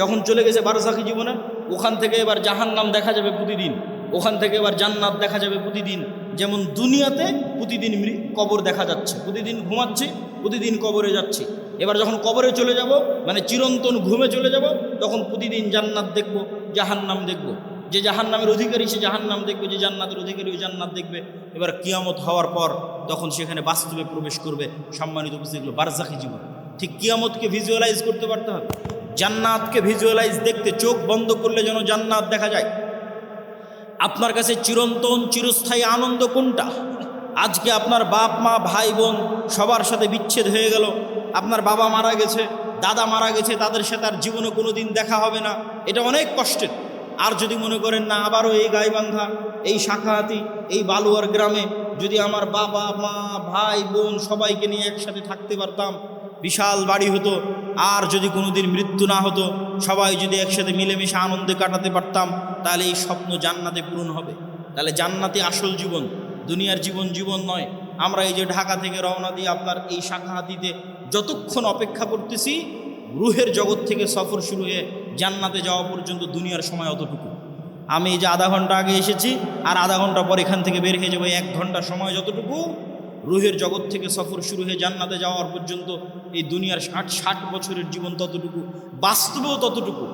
যখন চলে গেছে বারজাখী জীবনে, ওখান থেকে এবার জাহান্নাম দেখা যাবে প্রতিদিন, ওখান থেকে এবার জান্নাত দেখা যাবে প্রতিদিন। যেমন দুনিয়াতে প্রতিদিন কবর দেখা যাচ্ছে, প্রতিদিন ঘুমাচ্ছি, প্রতিদিন কবরে যাচ্ছি। এবার যখন কবরে চলে যাব, মানে চিরন্তন ঘুমে চলে যাব, তখন প্রতিদিন জান্নাত দেখব, জাহান্নাম দেখব। যে জাহান্নামের অধিকারী সে জাহান্নাম দেখবে, যে জান্নাতের অধিকারী ওই জান্নাত দেখবে। এবার কিয়ামত হওয়ার পর তখন সেখানে বাস্তবে প্রবেশ করবে। সম্মানিত উপস্থিতি, বারজাখী জীবন। ঠিক কিয়ামতকে ভিজুয়ালাইজ করতে পারতে হবে, জান্নাতকে ভিজুয়ালাইজ দেখতে চোখ বন্ধ করলে যেন জান্নাত দেখা যায়। আপনার কাছে চিরন্তন চিরস্থায়ী আনন্দ কোনটা? আজকে আপনার বাপ মা ভাই বোন সবার সাথে বিচ্ছেদ হয়ে গেল, আপনার বাবা মারা গেছে, দাদা মারা গেছে, তাদের সাথে আর জীবনে কোনো দিন দেখা হবে না, এটা অনেক কষ্টের। আর যদি মনে করেন না, আবারও এই গাইবান্ধা, এই শাখাহাতি, এই বালুয়ার গ্রামে যদি আমার বাবা মা ভাই বোন সবাইকে নিয়ে একসাথে থাকতে পারতাম, বিশাল বাড়ি হতো, আর যদি কোনোদিন মৃত্যু না হতো, সবাই যদি একসাথে মিলেমিশে আনন্দে কাটাতে পারতাম, তাহলে এই স্বপ্ন জান্নাতে পূরণ হবে। তাহলে জান্নাতে আসল জীবন, দুনিয়ার জীবন জীবন নয়। আমরা এই যে ঢাকা থেকে রওনা দিয়ে আপনার এই শাখাহাতিতে যতক্ষণ অপেক্ষা করতেছি, রুহের জগৎ থেকে সফর শুরু হয়ে জান্নাতে যাওয়া পর্যন্ত দুনিয়ার সময় অতটুকু। আমি এই যে আধা ঘন্টা আগে এসেছি, আর আধা ঘন্টা পর এখান থেকে বের হয়ে যাবো, 1 ঘন্টা সময় যতটুকু, রুহের জগৎ থেকে সফর শুরু হয়ে জান্নাতে যাওয়ার পর্যন্ত এই দুনিয়ার 60 বছরের জীবন ততটুকু, বাস্তবেও ততটুকু।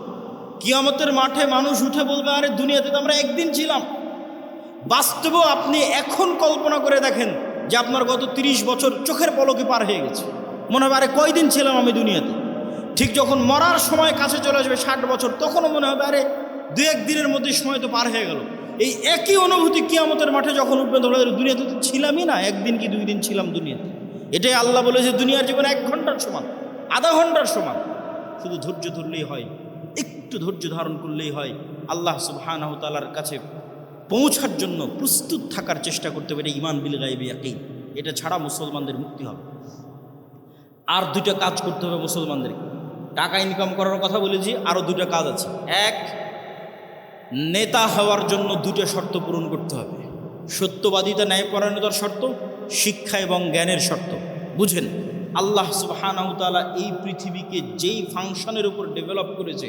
কিয়ামতের মাঠে মানুষ উঠে বলবে, আরে দুনিয়াতে তো আমরা একদিন ছিলাম। বাস্তবেও আপনি এখন কল্পনা করে দেখেন যে আপনার গত 30 বছর চোখের পলকে পার হয়ে গেছে। মনে হবে আরে কয়দিন ছিলাম আমি দুনিয়াতে। ঠিক যখন মরার সময় কাছে চলে আসবে 60 বছর, তখনও মনে হবে আরে 2-1 দিনের মধ্যে সময় তো পার হয়ে গেল। এই একই অনুভূতি কিয়ামতের মাঠে যখন উঠবেন, তখন দুনিয়াতে তো ছিলামই না, 1 দিন কি 2 দিন ছিলাম দুনিয়াতে। এটাই আল্লাহ বলেছে দুনিয়ার জীবন 1 ঘন্টার সমান, আধা ঘন্টার সমান। শুধু ধৈর্য ধরলেই হয়, একটু ধৈর্য ধারণ করলেই হয়। আল্লাহ সুবহানাহু ওয়া তাআলার কাছে পৌঁছার জন্য প্রস্তুত থাকার চেষ্টা করতে হবে। ঈমান বিল গায়বি ইয়াকিন, এটা ছাড়া মুসলমানদের মুক্তি হবে। আর 2টা কাজ করতে হবে মুসলমানদেরকে। টাকা ইনকাম করার কথা বলেছি, আরও 2টা কাজ আছে। 1, নেতা হওয়ার জন্য 2টা শর্ত পূরণ করতে হবে। সত্যবাদিতা, ন্যায়পরায়ণতার শর্ত, শিক্ষা এবং জ্ঞানের শর্ত। বুঝেন, আল্লাহ সুবহানাহু ওয়া তাআলা এই পৃথিবীকে যেই ফাংশনের উপর ডেভেলপ করেছে,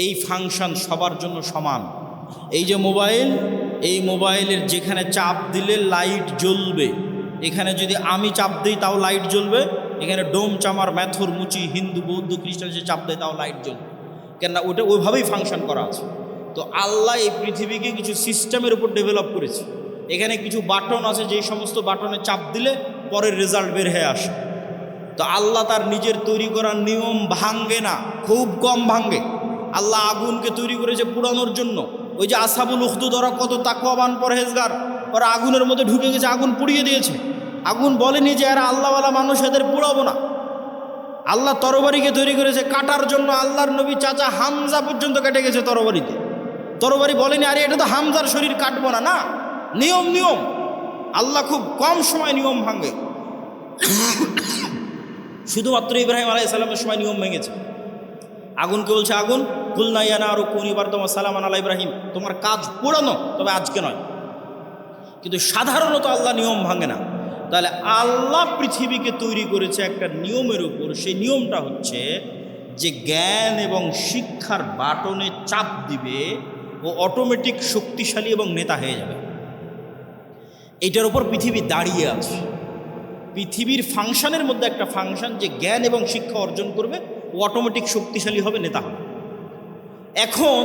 এই ফাংশন সবার জন্য সমান। এই যে মোবাইল, এই মোবাইলের যেখানে চাপ দিলে লাইট জ্বলবে, এখানে যদি আমি চাপ দিই তাও লাইট জ্বলবে। এখানে ডোম, চামার, ম্যাথর, মুচি, হিন্দু, বৌদ্ধ, খ্রিস্টান যে চাপ দেয় তাও লাইট জ্বলবে, কেননা ওটা ওইভাবেই ফাংশন করা আছে। তো আল্লাহ এই পৃথিবীকে কিছু সিস্টেমের উপর ডেভেলপ করেছে। এখানে কিছু বাটন আছে, যেই সমস্ত বাটনে চাপ দিলে পরের রেজাল্ট বের হয়ে আসে। তো আল্লাহ তার নিজের তৈরি করা নিয়ম ভাঙ্গে না, খুব কম ভাঙ্গে। আল্লাহ আগুনকে তৈরি করেছে পুড়ানোর জন্য। ওই যে আসহাবুল উখদুদ ওরা কত তাকওয়াবান পরহেজগার, ওরা আগুনের মধ্যে ঢুকে গেছে, আগুন পুড়িয়ে দিয়েছে। আগুন বলেনি যে এরা আল্লাহওয়ালা মানুষ, এদের পুড়াবো না। আল্লাহ তরবারিকে তৈরি করেছে কাটার জন্য। আল্লাহর নবী চাচা হামজা পর্যন্ত কেটে গেছে তরবারিতে। তরবারি বলেনি আরে এটা তো হামজার শরীর কাটবো না, না, নিয়ম নিয়ম। আল্লাহ খুব কম সময় নিয়ম ভাঙে। শুধুমাত্র ইব্রাহিম আলাইহিস সালামের সময় নিয়ম ভেঙেছে। আগুনকে বলছে আগুন কুলনা ইয়া নারু কুনি বারদাম ওয়া সালামান আলা ইব্রাহিম, তোমার কাজ পুরানো, তবে আজকে নয়। কিন্তু সাধারণত আল্লাহ নিয়ম ভাঙে না। তাহলে আল্লাহ পৃথিবীকে তৈরি করেছে একটা নিয়মের উপর। সেই নিয়মটা হচ্ছে যে জ্ঞান এবং শিক্ষার বাটনে চাপ দিবে ও অটোমেটিক শক্তিশালী এবং নেতা হয়ে যাবে। এইটার উপর পৃথিবী দাঁড়িয়ে আছে। পৃথিবীর ফাংশনের মধ্যে একটা ফাংশন যে জ্ঞান এবং শিক্ষা অর্জন করবে ও অটোমেটিক শক্তিশালী হবে, নেতা হবে। এখন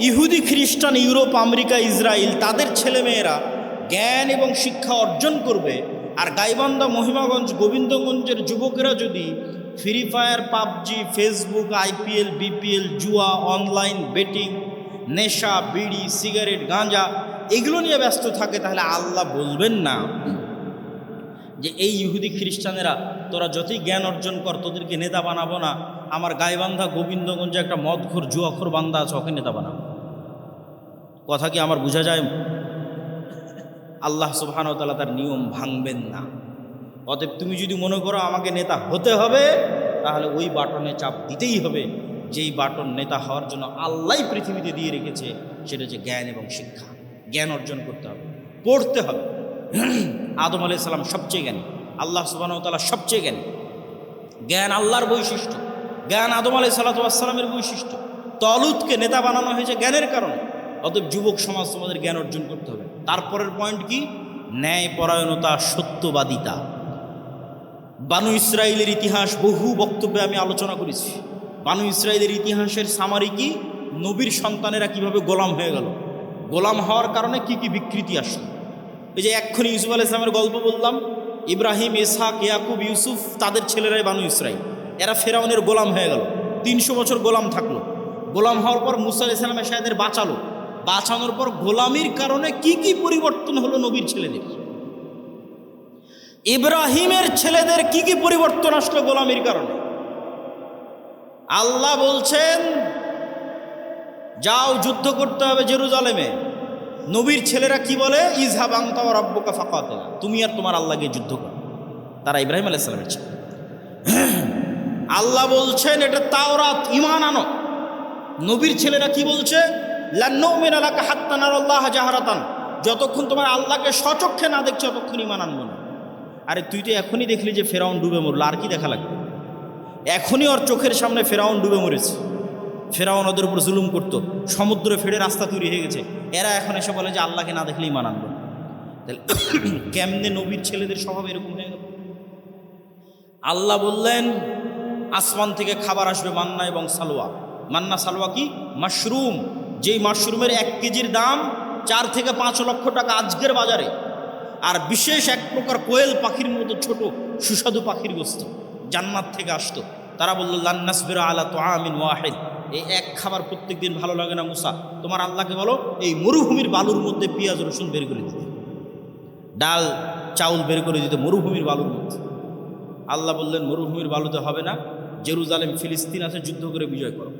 ইহুদি, খ্রিস্টান, ইউরোপ, আমেরিকা, ইসরায়েল তাদের ছেলেমেয়েরা জ্ঞান এবং শিক্ষা অর্জন করবে, আর গাইবান্ধা, মহিমাগঞ্জ, গোবিন্দগঞ্জের যুবকেরা যদি free fire, PUBG, Facebook, IPL, BPL, জুয়া, অনলাইন বেটিং, নেশা, বিড়ি, সিগারেট, গাঁজা এগুলো নিয়ে ব্যস্ত থাকে, তাহলে আল্লাহ বলবেন না যে এই ইহুদি খ্রিস্টানেরা তোরা যতই জ্ঞান অর্জন কর, তোদেরকে নেতা বানাবো না। আমার গাইবান্ধা, গোবিন্দগঞ্জে একটা মদখোর, জুয়াখোর বান্দা আছে, ওকে নেতা বানাবো। কথা কি আমার বোঝা যায়? আল্লাহ সুবহানাহু ওয়া তাআলা তার নিয়ম ভাঙবেন না। অতএব তুমি যদি মনে করো আমাকে নেতা হতে হবে, তাহলে ওই বাটনে চাপ দিতেই হবে যেই বাটন নেতা হওয়ার জন্য আল্লাহই পৃথিবীতে দিয়ে রেখেছে, সেটা হচ্ছে জ্ঞান এবং শিক্ষা। জ্ঞান অর্জন করতে হবে, পড়তে হবে। আদম আলাইহিস সালাম সবচেয়ে জ্ঞানী, আল্লাহ সুবহানাহু ওয়া তাআলা সবচেয়ে জ্ঞানী। জ্ঞান আল্লাহর বৈশিষ্ট্য, জ্ঞান আদম আলাইহিস সালামের বৈশিষ্ট্য। তলুতকে নেতা বানানো হয়েছে জ্ঞানের কারণে। অতএব যুবক সমাজ তোমাদের জ্ঞান অর্জন করতে হবে। তারপরের পয়েন্ট কি? ন্যায়পরায়ণতা, সত্যবাদিতা। বানু ইসরাইলের ইতিহাস বহু বক্তব্যে আমি আলোচনা করেছি। বানু ইসরাইলের ইতিহাসের সামারি কি? নবীর সন্তানেরা কিভাবে গোলাম হয়ে গেল, গোলাম হওয়ার কারণে কি কি বিকৃতি আসলো। এই যে এক্ষুনি ইউসুফ আলাইহিস সালামের গল্প বললাম, ইব্রাহিম, ইসহাক, ইয়াকুব, ইউসুফ তাদের ছেলেরাই বানু ইসরাইল। এরা ফেরাউনের গোলাম হয়ে গেল, 300 বছর গোলাম থাকলো। গোলাম হওয়ার পর মুসা আলাইহিস সালাম এসে এদের বাঁচালো। বাঁচানোর পর গোলামির কারণে কি কি পরিবর্তন হলো নবীর ছেলেদের। ইব্রাহিমের ছেলেদের কি কি পরিবর্তন আসলো গোলামির কারণে। আল্লাহ বলছেন যাও যুদ্ধ করতে হবে জেরুজালেমে। নবীর ছেলেরা কি বলে? ইযহাব আনতা ওয়া রাব্বুকা ফাকাতিলা, তুমি আর তোমার আল্লাহ গিয়ে যুদ্ধ করো। তারা ইব্রাহিম আলাইহিস সালামের ছেলে। আল্লাহ বলছেন এটা তাওরাত, ঈমান আনো। নবীর ছেলেরা কি বলছে? লান নুমিনা লাকা হাত্তা নারাল্লাহ জাহরাতান, যতক্ষণ তোমার আল্লাহকে সচক্ষে না দেখছো ততক্ষণ ঈমান আনবো না। আরে তুই তো এখনই দেখলি যে ফেরাউন ডুবে মরল, আর কি দেখা লাগবে? এখনই ওর চোখের সামনে ফেরাউন ডুবে মরেছে। ফেরাউন ওদের উপর জুলুম করতো, সমুদ্রে ফেড়ে রাস্তা তৈরি হয়ে গেছে। এরা এখন এসে বলে যে আল্লাহকে না দেখলে ঈমান আনবো না। তাহলে কেমনে নবীর ছেলেদের স্বভাব এরকম হয়ে গেল? আল্লাহ বললেন আসমান থেকে খাবার আসবে, মান্না এবং সালোয়া। মান্না সালোয়া কি? মাশরুম। যেই মাশরুমের 1 কেজির দাম 4 থেকে 5 লক্ষ টাকা আজকের বাজারে। আর বিশেষ এক প্রকার কোয়েল পাখির মতো ছোট সুস্বাদু পাখির গোস্ত জান্নাত থেকে আসতো। তারা বলল লান নাসবিরা আলা তুআমিন ওয়াহিদ, এই এক খাবার প্রত্যেক দিন ভালো লাগে না মুসা, তোমার আল্লাহকে বলো এই মরুভূমির বালুর মধ্যে পেঁয়াজ রসুন বের করে দিতে, ডাল চাউল বের করে দিতে মরুভূমির বালুর মধ্যে। আল্লাহ বললেন মরুভূমির বালুতে হবে না, জেরুজালেম ফিলিস্তিন আছে, যুদ্ধ করে বিজয় করো।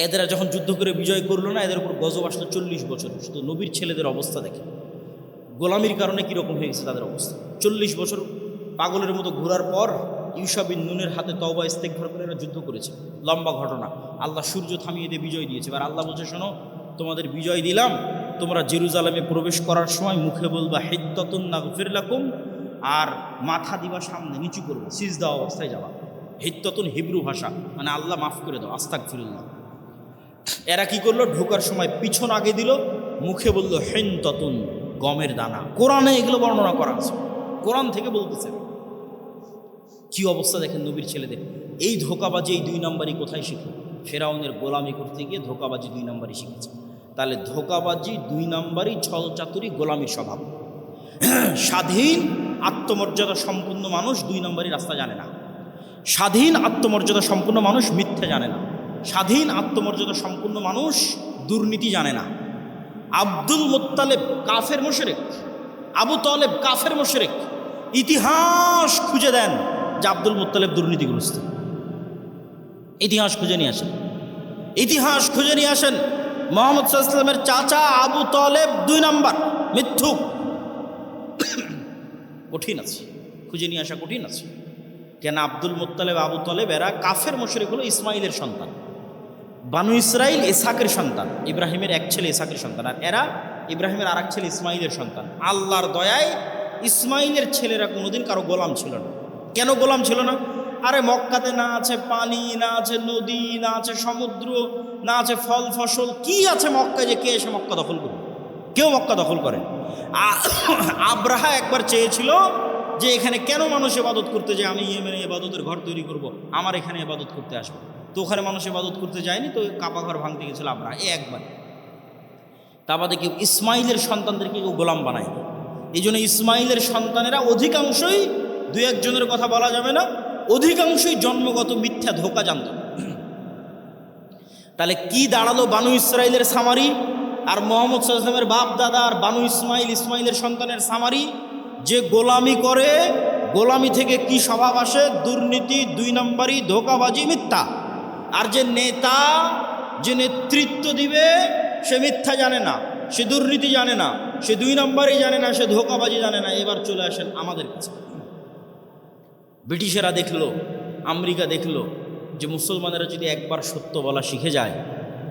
এদেরা যখন যুদ্ধ করে বিজয় করলো না, এদের উপর গজব আসলো 40 বছর। শুধু নবীর ছেলেদের অবস্থা দেখে, গোলামির কারণে কীরকম হয়ে গেছে তাদের অবস্থা। 40 বছর পাগলের মতো ঘোরার পর ইউশা বিন নুনের হাতে তওবা ইস্তেগফার করে এরা যুদ্ধ করেছে। লম্বা ঘটনা। আল্লাহ সূর্য থামিয়ে দিয়ে বিজয় দিয়েছে। আর আল্লাহ বলছে শোনো, তোমাদের বিজয় দিলাম, তোমরা জেরুজালেমে প্রবেশ করার সময় মুখে বলবা হিত্তাতুন নাগফির লাকুম, আর মাথা দিবা সামনে, নিচু করবো, সিজদা অবস্থায় যাবা। হিত্তাতুন হিব্রু ভাষা, মানে আল্লাহ মাফ করে দাও, আস্তাগফিরুল্লাহ। এরা কি করলো? ঢোকার সময় পিছন আগে দিল, মুখে বলল হিনতাতুন, গমের দানা। কোরআনে এগুলো বর্ণনা করা আছে, কোরআন থেকে বলতেছে। কি অবস্থা দেখেন নবীর ছেলেদের। এই ধোকাবাজি, এই 2 নম্বরই কোথায় শিখে? ফেরাউনের গোলামি করতে গিয়ে ধোকাবাজি 2 নম্বরই শিখেছে। তাহলে ধোকাবাজি 2 নম্বরই, ছল চাতুরি, গোলামির স্বভাব। স্বাধীন আত্মমর্যাদা সম্পূর্ণ মানুষ 2 নম্বরই রাস্তা জানে না। স্বাধীন আত্মমর্যাদা সম্পূর্ণ মানুষ মিথ্যে জানে না। স্বাধীন আত্মমর্যাদা সম্পূর্ণ মানুষ দুর্নীতি জানে না। আব্দুল মুত্তালেব কাফের মুশরিক, আবু তালেব কাফের মুশরিক। ইতিহাস খুঁজে দেন যে আব্দুল মুত্তালেব দুর্নীতিগ্রস্ত। ইতিহাস খুঁজে নিয়ে আসেন, ইতিহাস খুঁজে নিয়ে আসেন। মুহাম্মদ সাল্লাল্লাহু আলাইহি ওয়াসাল্লামের চাচা আবু তালেব 2 নাম্বার মিথ্যুক। কঠিন আছে, খুঁজে নিয়ে আসা কঠিন আছে। কেন আব্দুল মুত্তালেব আবু তালেব এরা কাফের মুশরিক হলো ইসমাইলের সন্তান। বানু ইসরাইল ইসহাকের সন্তান, ইব্রাহিমের এক ছেলে ইসহাকের সন্তান, আর এরা ইব্রাহিমের আর এক ছেলে ইসমাইলের সন্তান। আল্লাহর দয়ায় ইসমাইলের ছেলেরা কোনোদিন কারো গোলাম ছিল না। কেন গোলাম ছিল না? আরে মক্কাতে না আছে পানি, না আছে নদী, না আছে সমুদ্র, না আছে ফল ফসল, কি আছে মক্কায় যে কে এসে মক্কা দখল করবে? কেউ মক্কা দখল করে। আব্রাহা একবার চেয়েছিল যে এখানে কেন মানুষ ইবাদত করতে যায়, আমি ইয়েমেনে ইবাদতের ঘর তৈরি করব, আমার এখানে ইবাদত করতে আসবে। তো ওখানে মানুষ ইবাদত করতে যায়নি, তো কাবা ঘর ভাঙতে গেছিল আব্রাহা একবার। তা বাদে কেউ ইসমাইলের সন্তানদেরকে কেউ গোলাম বানায়নি। এই জন্য ইসমাইলের সন্তানেরা অধিকাংশই, 2-1 জনের কথা বলা যাবে না, অধিকাংশই জন্মগত মিথ্যা ধোঁকা জানত। তাহলে কি দাঁড়ালো বানু ইসরাইলের সামারি আর মুহাম্মদ সাল্লাল্লাহু আলাইহি ওয়াসাল্লামের বাপ দাদা আর বানু ইসমাইলের সন্তানের সামারি? যে গোলামি করে, গোলামি থেকে কি স্বভাব আসে? দুর্নীতি, 2 নম্বরই, ধোঁকাবাজি, মিথ্যা। আর যে নেতা, যে নেতৃত্ব দিবে, সে মিথ্যা জানে না, সে দুর্নীতি জানে না, সে 2 নম্বরই জানে না, সে ধোঁকাবাজি জানে না। এবার চলে আসেন আমাদের কাছে। ব্রিটিশেরা দেখলো, আমেরিকা দেখলো যে মুসলমানেরা যদি একবার সত্য বলা শিখে যায়,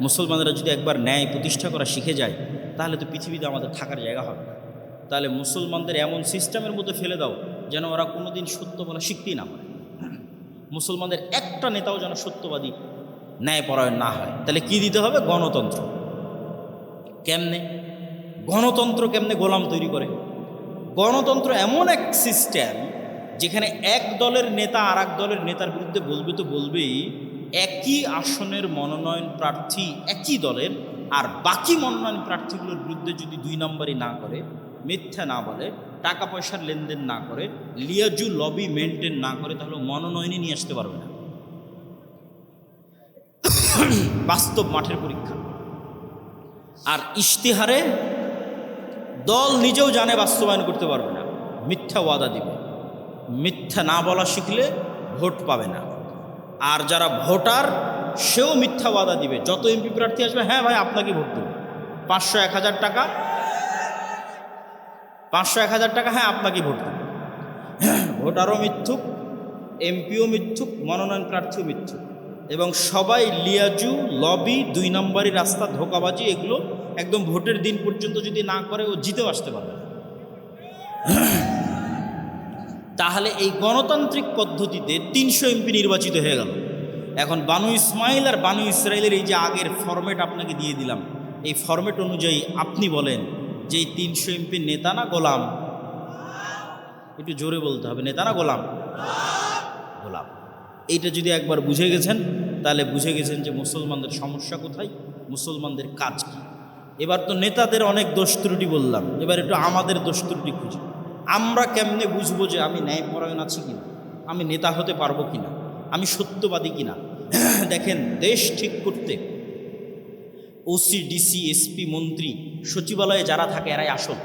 মুসলমানেরা যদি একবার ন্যায় প্রতিষ্ঠা করা শিখে যায়, তাহলে তো পৃথিবীতে আমাদের থাকার জায়গা হবে না। তাহলে মুসলমানদের এমন সিস্টেমের মধ্যে ফেলে দাও যেন ওরা কোনোদিন সত্য বলা শিখতেই না পারে। মুসলমানদের একটা নেতাও যেন সত্যবাদী, ন্যায়পরায়ণ না হয়। তাহলে কি দিতে হবে? গণতন্ত্র। কেমনে গণতন্ত্র, কেমনে গোলাম তৈরি করে? গণতন্ত্র এমন এক সিস্টেম যেখানে এক দলের নেতা আর এক দলের নেতার বিরুদ্ধে বলবে তো বলবেই, একই আসনের মনোনয়ন প্রার্থী একই দলের, আর বাকি মনোনয়ন প্রার্থীগুলোর বিরুদ্ধে যদি 2 নম্বরই না করে, মিথ্যা না বলে, টাকা পয়সার লেনদেন না করে, লিয়াজু লবি মেনটেন না করে, তাহলে মনোনয়নই নিয়ে আসতে পারবে না। বাস্তব মাঠের পরীক্ষা। আর ইশতেহারে দল নিজেও জানে বাস্তবায়ন করতে পারবে না, মিথ্যা ওয়াদা দিবে। মিথ্যা না বলা শিখলে ভোট পাবে না। আর যারা ভোটার, সেও মিথ্যা ওয়াদা দিবে। যত এমপি প্রার্থী আসবে, হ্যাঁ ভাই আপনাকে ভোট দেবো, 500-1000 টাকা, 500-1000 টাকা, হ্যাঁ আপনাকে ভোট দেবো। ভোটারও মিথ্যুক, এমপিও মিথ্যুক, মনোনয়ন প্রার্থীও মিথ্যুক, এবং সবাই লিয়াজু লবি, 2 নম্বরই রাস্তা, ধোঁকাবাজি, এগুলো একদম ভোটের দিন পর্যন্ত যদি না করে ও জিতেও আসতে পারবে না। তাহলে এই গণতান্ত্রিক পদ্ধতিতে 300 এমপি নির্বাচিত হয়ে গেল। এখন বানু ইসমাইল আর বানু ইসরাইলের এই যে আগের ফরম্যাট আপনাকে দিয়ে দিলাম, এই ফরম্যাট অনুযায়ী আপনি বলেন যে এই 300 এমপি নেতা না গোলাম? একটু জোরে বলতে হবে, নেতা না গোলাম? গোলাম। এইটা যদি একবার বুঝে গেছেন, তাহলে বুঝে গেছেন যে মুসলমানদের সমস্যা কোথায়, মুসলমানদের কাজ কি। এবার তো নেতাদের অনেক দোষ ত্রুটি বললাম, এবার একটু আমাদের দোষ ত্রুটি খুঁজি। আমরা কেমনে বুঝবো যে আমি ন্যায়পরায়ণ আছি কিনা, আমি নেতা হতে পারবো কিনা, আমি সত্যবাদী কিনা? দেখেন, দেশ ঠিক করতে ওসি, ডিসি, এসপি, মন্ত্রী, সচিবালয়ে যারা থাকে এরাই আসল।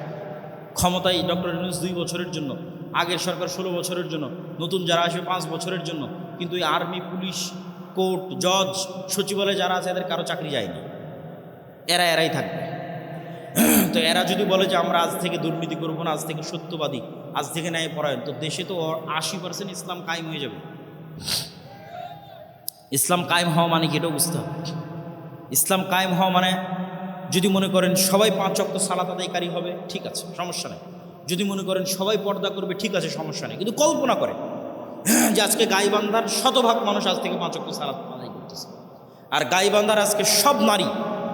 ক্ষমতায় ডক্টর ইউনূস 2 বছরের জন্য, আগের সরকার 16 বছরের জন্য, নতুন যারা আসবে 5 বছরের জন্য। কিন্তু এই আর্মি, পুলিশ, কোর্ট, জজ, সচিবালয়ে যারা আছে এদের কারো চাকরি যায়নি, এরাই থাকবে। তো এরা যদি বলে যে আমরা আজ থেকে দুর্নীতি করবো না, আজ থেকে সত্যবাদী, আজ থেকে ন্যায়পরায়ণ, তো দেশে তো 80% ইসলাম কায়েম হয়ে যাবে। ইসলাম কায়েম হওয়া মানে কি, এটাও বুঝতে হবে। ইসলাম কায়েম হওয়া মানে, যদি মনে করেন সবাই 5 ওয়াক্ত সালাত আদায়কারী হবে, ঠিক আছে, সমস্যা নেই। যদি মনে করেন সবাই পর্দা করবে, ঠিক আছে, সমস্যা নেই। কিন্তু কল্পনা করেন যে আজকে গাইবান্ধার শতভাগ মানুষ আজ থেকে 5 ওয়াক্ত সালাত আদায় করতেছে, আর গাইবান্ধার আজকে সব নারী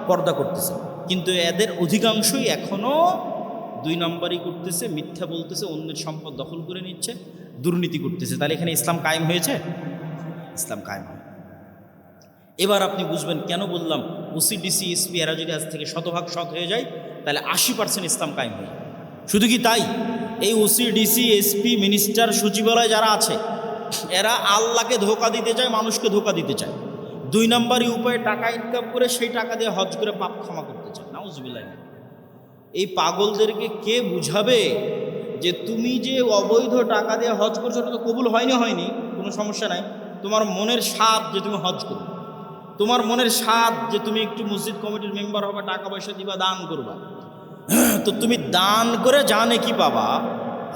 পর্দা করতেছে, কিন্তু এদের অধিকাংশই এখনও 2 নম্বরই করতেছে, মিথ্যা বলতেছে, অন্যের সম্পদ দখল করে নিচ্ছে, দুর্নীতি করতেছে। তাহলে এখানে ইসলাম কায়েম হয়েছে? ইসলাম কায়েম হয়। এবার আপনি বুঝবেন কেন বললাম ওসি, ডিসি, এসপি এরা যদি আজ থেকে শতভাগ সৎ হয়ে যায়, তাহলে 80% ইসলাম কায়েম হয়ে যায়। শুধু কি তাই, এই ওসি, ডিসি, এসপি, মিনিস্টার, সচিবালয় যারা আছে, এরা আল্লাহকে ধোঁকা দিতে চায়, মানুষকে ধোঁকা দিতে চায়। 2 নম্বরই উপায়ে টাকা ইনকাম করে সেই টাকা দিয়ে হজ করে পাপ ক্ষমা করতে চায়। নাউজুবিল্লাহ। এই পাগলদেরকে কে বুঝাবে যে তুমি যে অবৈধ টাকা দিয়ে হজ করছো ওটা তো কবুল হয়নি, কোনো সমস্যা নাই। তোমার মনের স্বাদ যে তুমি হজ করবে, তোমার মনের স্বাদ যে তুমি একটু মসজিদ কমিটির মেম্বার হবে, টাকা পয়সা দিবা, দান করবা, তো তুমি দান করে জানে কি পাবা,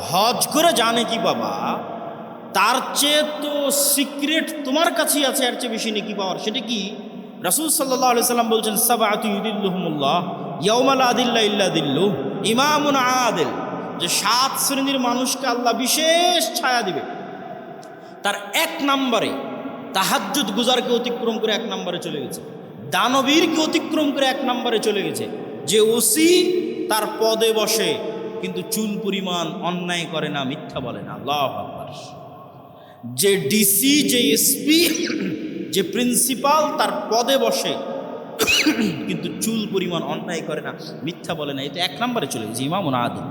হজ করে জানে কি পাবা, তার চেয়ে তো সিক্রেট তোমার কাছেই আছে, এর চেয়ে বেশি নেকি পাওয়ার। সেটা কি? রাসূল সাল্লাল্লাহু আলাইহি সাল্লাম বলছেন, সাবআতু ইউদিল্লুহুমুল্লাহ ইয়াউমা লা দিল্লা ইল্লা দিল্লুহ, ইমামুন আদিল, যে 7 শ্রেণীর মানুষকে আল্লাহ বিশেষ ছায়া দিবে। তার 1 নম্বরে তাহাজ্জুদ গুজারকে অতিক্রম করে 1 নম্বরে চলে গেছে, দানবীরকে অতিক্রম করে 1 নম্বরে চলে গেছে, যে ওসি তার পদে বসে কিন্তু চুল পরিমাণ অন্যায় করে না, মিথ্যা বলে না। আল্লাহু আকবার। যে ডিসি, যে এসপি, যে প্রিন্সিপাল তার পদে বসে কিন্তু চুল পরিমাণ অন্যায় করে না, মিথ্যা বলে না, এটা 1 নম্বরে চলে গেছে, ইমামুন আদিল।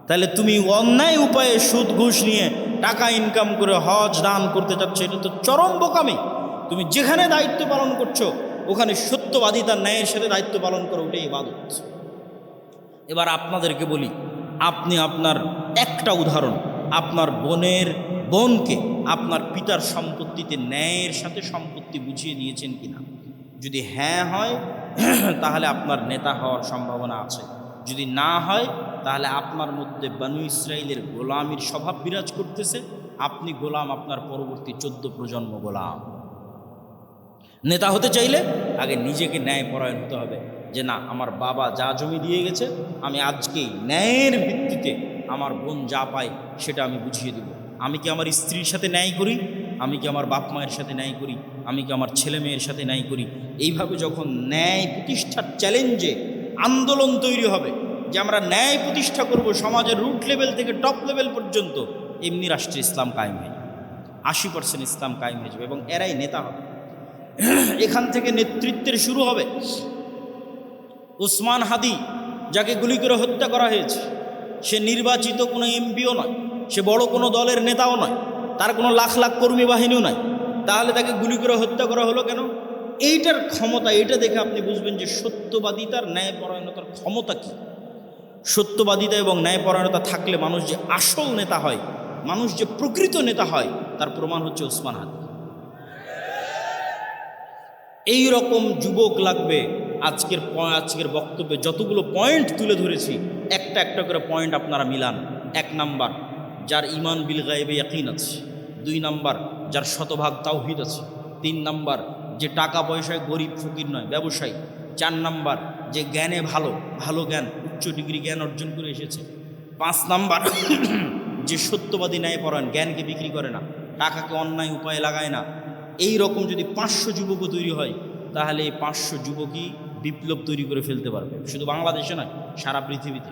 তাহলে তুমি অন্যায় উপায়ে সুদ ঘুষ নিয়ে টাকা ইনকাম করে হজ দান করতে চাচ্ছ, এটা তো চরম বোকামি। তুমি যেখানে দায়িত্ব পালন করছো ওখানে সত্যবাদিতার ন্যায়ের সাথে দায়িত্ব পালন করো, ওটাই ইবাদত। এবার আপনাদেরকে বলি, আপনি আপনার একটা উদাহরণ, আপনার বোনকে আপনার পিতার সম্পত্তিতে ন্যায়ের সাথে সম্পত্তি বুঝিয়ে দিয়েছেন কিনা? যদি হ্যাঁ হয় তাহলে আপনার নেতা হওয়ার সম্ভাবনা আছে, যদি না হয় তাহলে আপনার মধ্যে বনু ইসরাইলের গোলামির স্বভাব বিরাজ করতেছে, আপনি গোলাম, আপনার পরবর্তী 14 প্রজন্ম গোলাম। নেতা হতে চাইলে আগে নিজেকে ন্যায়পরায়ণ হতে হবে, যে না, আমার বাবা যা জমি দিয়ে গেছে আমি আজকেই ন্যায়ের ভিত্তিতে আমার বোন যা পায় সেটা আমি বুঝিয়ে দেব। আমি কি আমার স্ত্রীর সাথে ন্যায় করি? আমি কি আমার বাপ মায়ের সাথে ন্যায় করি? আমি কি আমার ছেলে মেয়ের সাথে ন্যায় করি? এইভাবে যখন ন্যায় প্রতিষ্ঠার চ্যালেঞ্জে আন্দোলন তৈরি হবে যে আমরা ন্যায় প্রতিষ্ঠা করব সমাজের রুট লেভেল থেকে টপ লেভেল পর্যন্ত, এমনি রাষ্ট্রে ইসলাম কায়েম হয়ে যাবে, 80% ইসলাম কায়েম হয়ে যাবে এবং এরাই নেতা হবে। এখান থেকে নেতৃত্বের শুরু হবে। ওসমান হাদি, যাকে গুলি করে হত্যা করা হয়েছে, সে নির্বাচিত কোনো এমপিও নয়, সে বড় কোনো দলের নেতাও নয়, তার কোনো লাখ লাখ কর্মী বাহিনীও নয়, তাহলে তাকে গুলি করে হত্যা করা হলো কেন? এইটার ক্ষমতা, এটা দেখে আপনি বুঝবেন যে সত্যবাদিতার ন্যায়পরায়ণতার ক্ষমতা কী। সত্যবাদিতা এবং ন্যায়পরায়ণতা থাকলে মানুষ যে আসল নেতা হয়, মানুষ যে প্রকৃত নেতা হয়, তার প্রমাণ হচ্ছে ওসমান হাদি। এই রকম যুবক লাগবে। আজকের বক্তব্যে যতগুলো পয়েন্ট তুলে ধরেছি, একটা একটা করে পয়েন্ট আপনারা মিলান। 1 নাম্বার, যার ঈমান বিল গায়বে ইয়াকিন আছে। 2 নাম্বার, যার শতভাগ তাওহীদ আছে। 3 নাম্বার, যে টাকা পয়সায় গরিব ফকির নয়, ব্যবসায়ী। 4 নাম্বার, যে জ্ঞানে ভালো জ্ঞান, উচ্চ ডিগ্রি জ্ঞান অর্জন করে এসেছে। 5 নাম্বার, যে সত্যবাদী ন্যায়পরায়ণ, জ্ঞানকে বিক্রি করে না, টাকাকে অন্যায় উপায়ে লাগায় না। এই রকম যদি 500 যুবকও তৈরি হয়, তাহলে এই 500 যুবকই বিপ্লব তৈরি করে ফেলতে পারবে, শুধু বাংলাদেশে নয়, সারা পৃথিবীতে।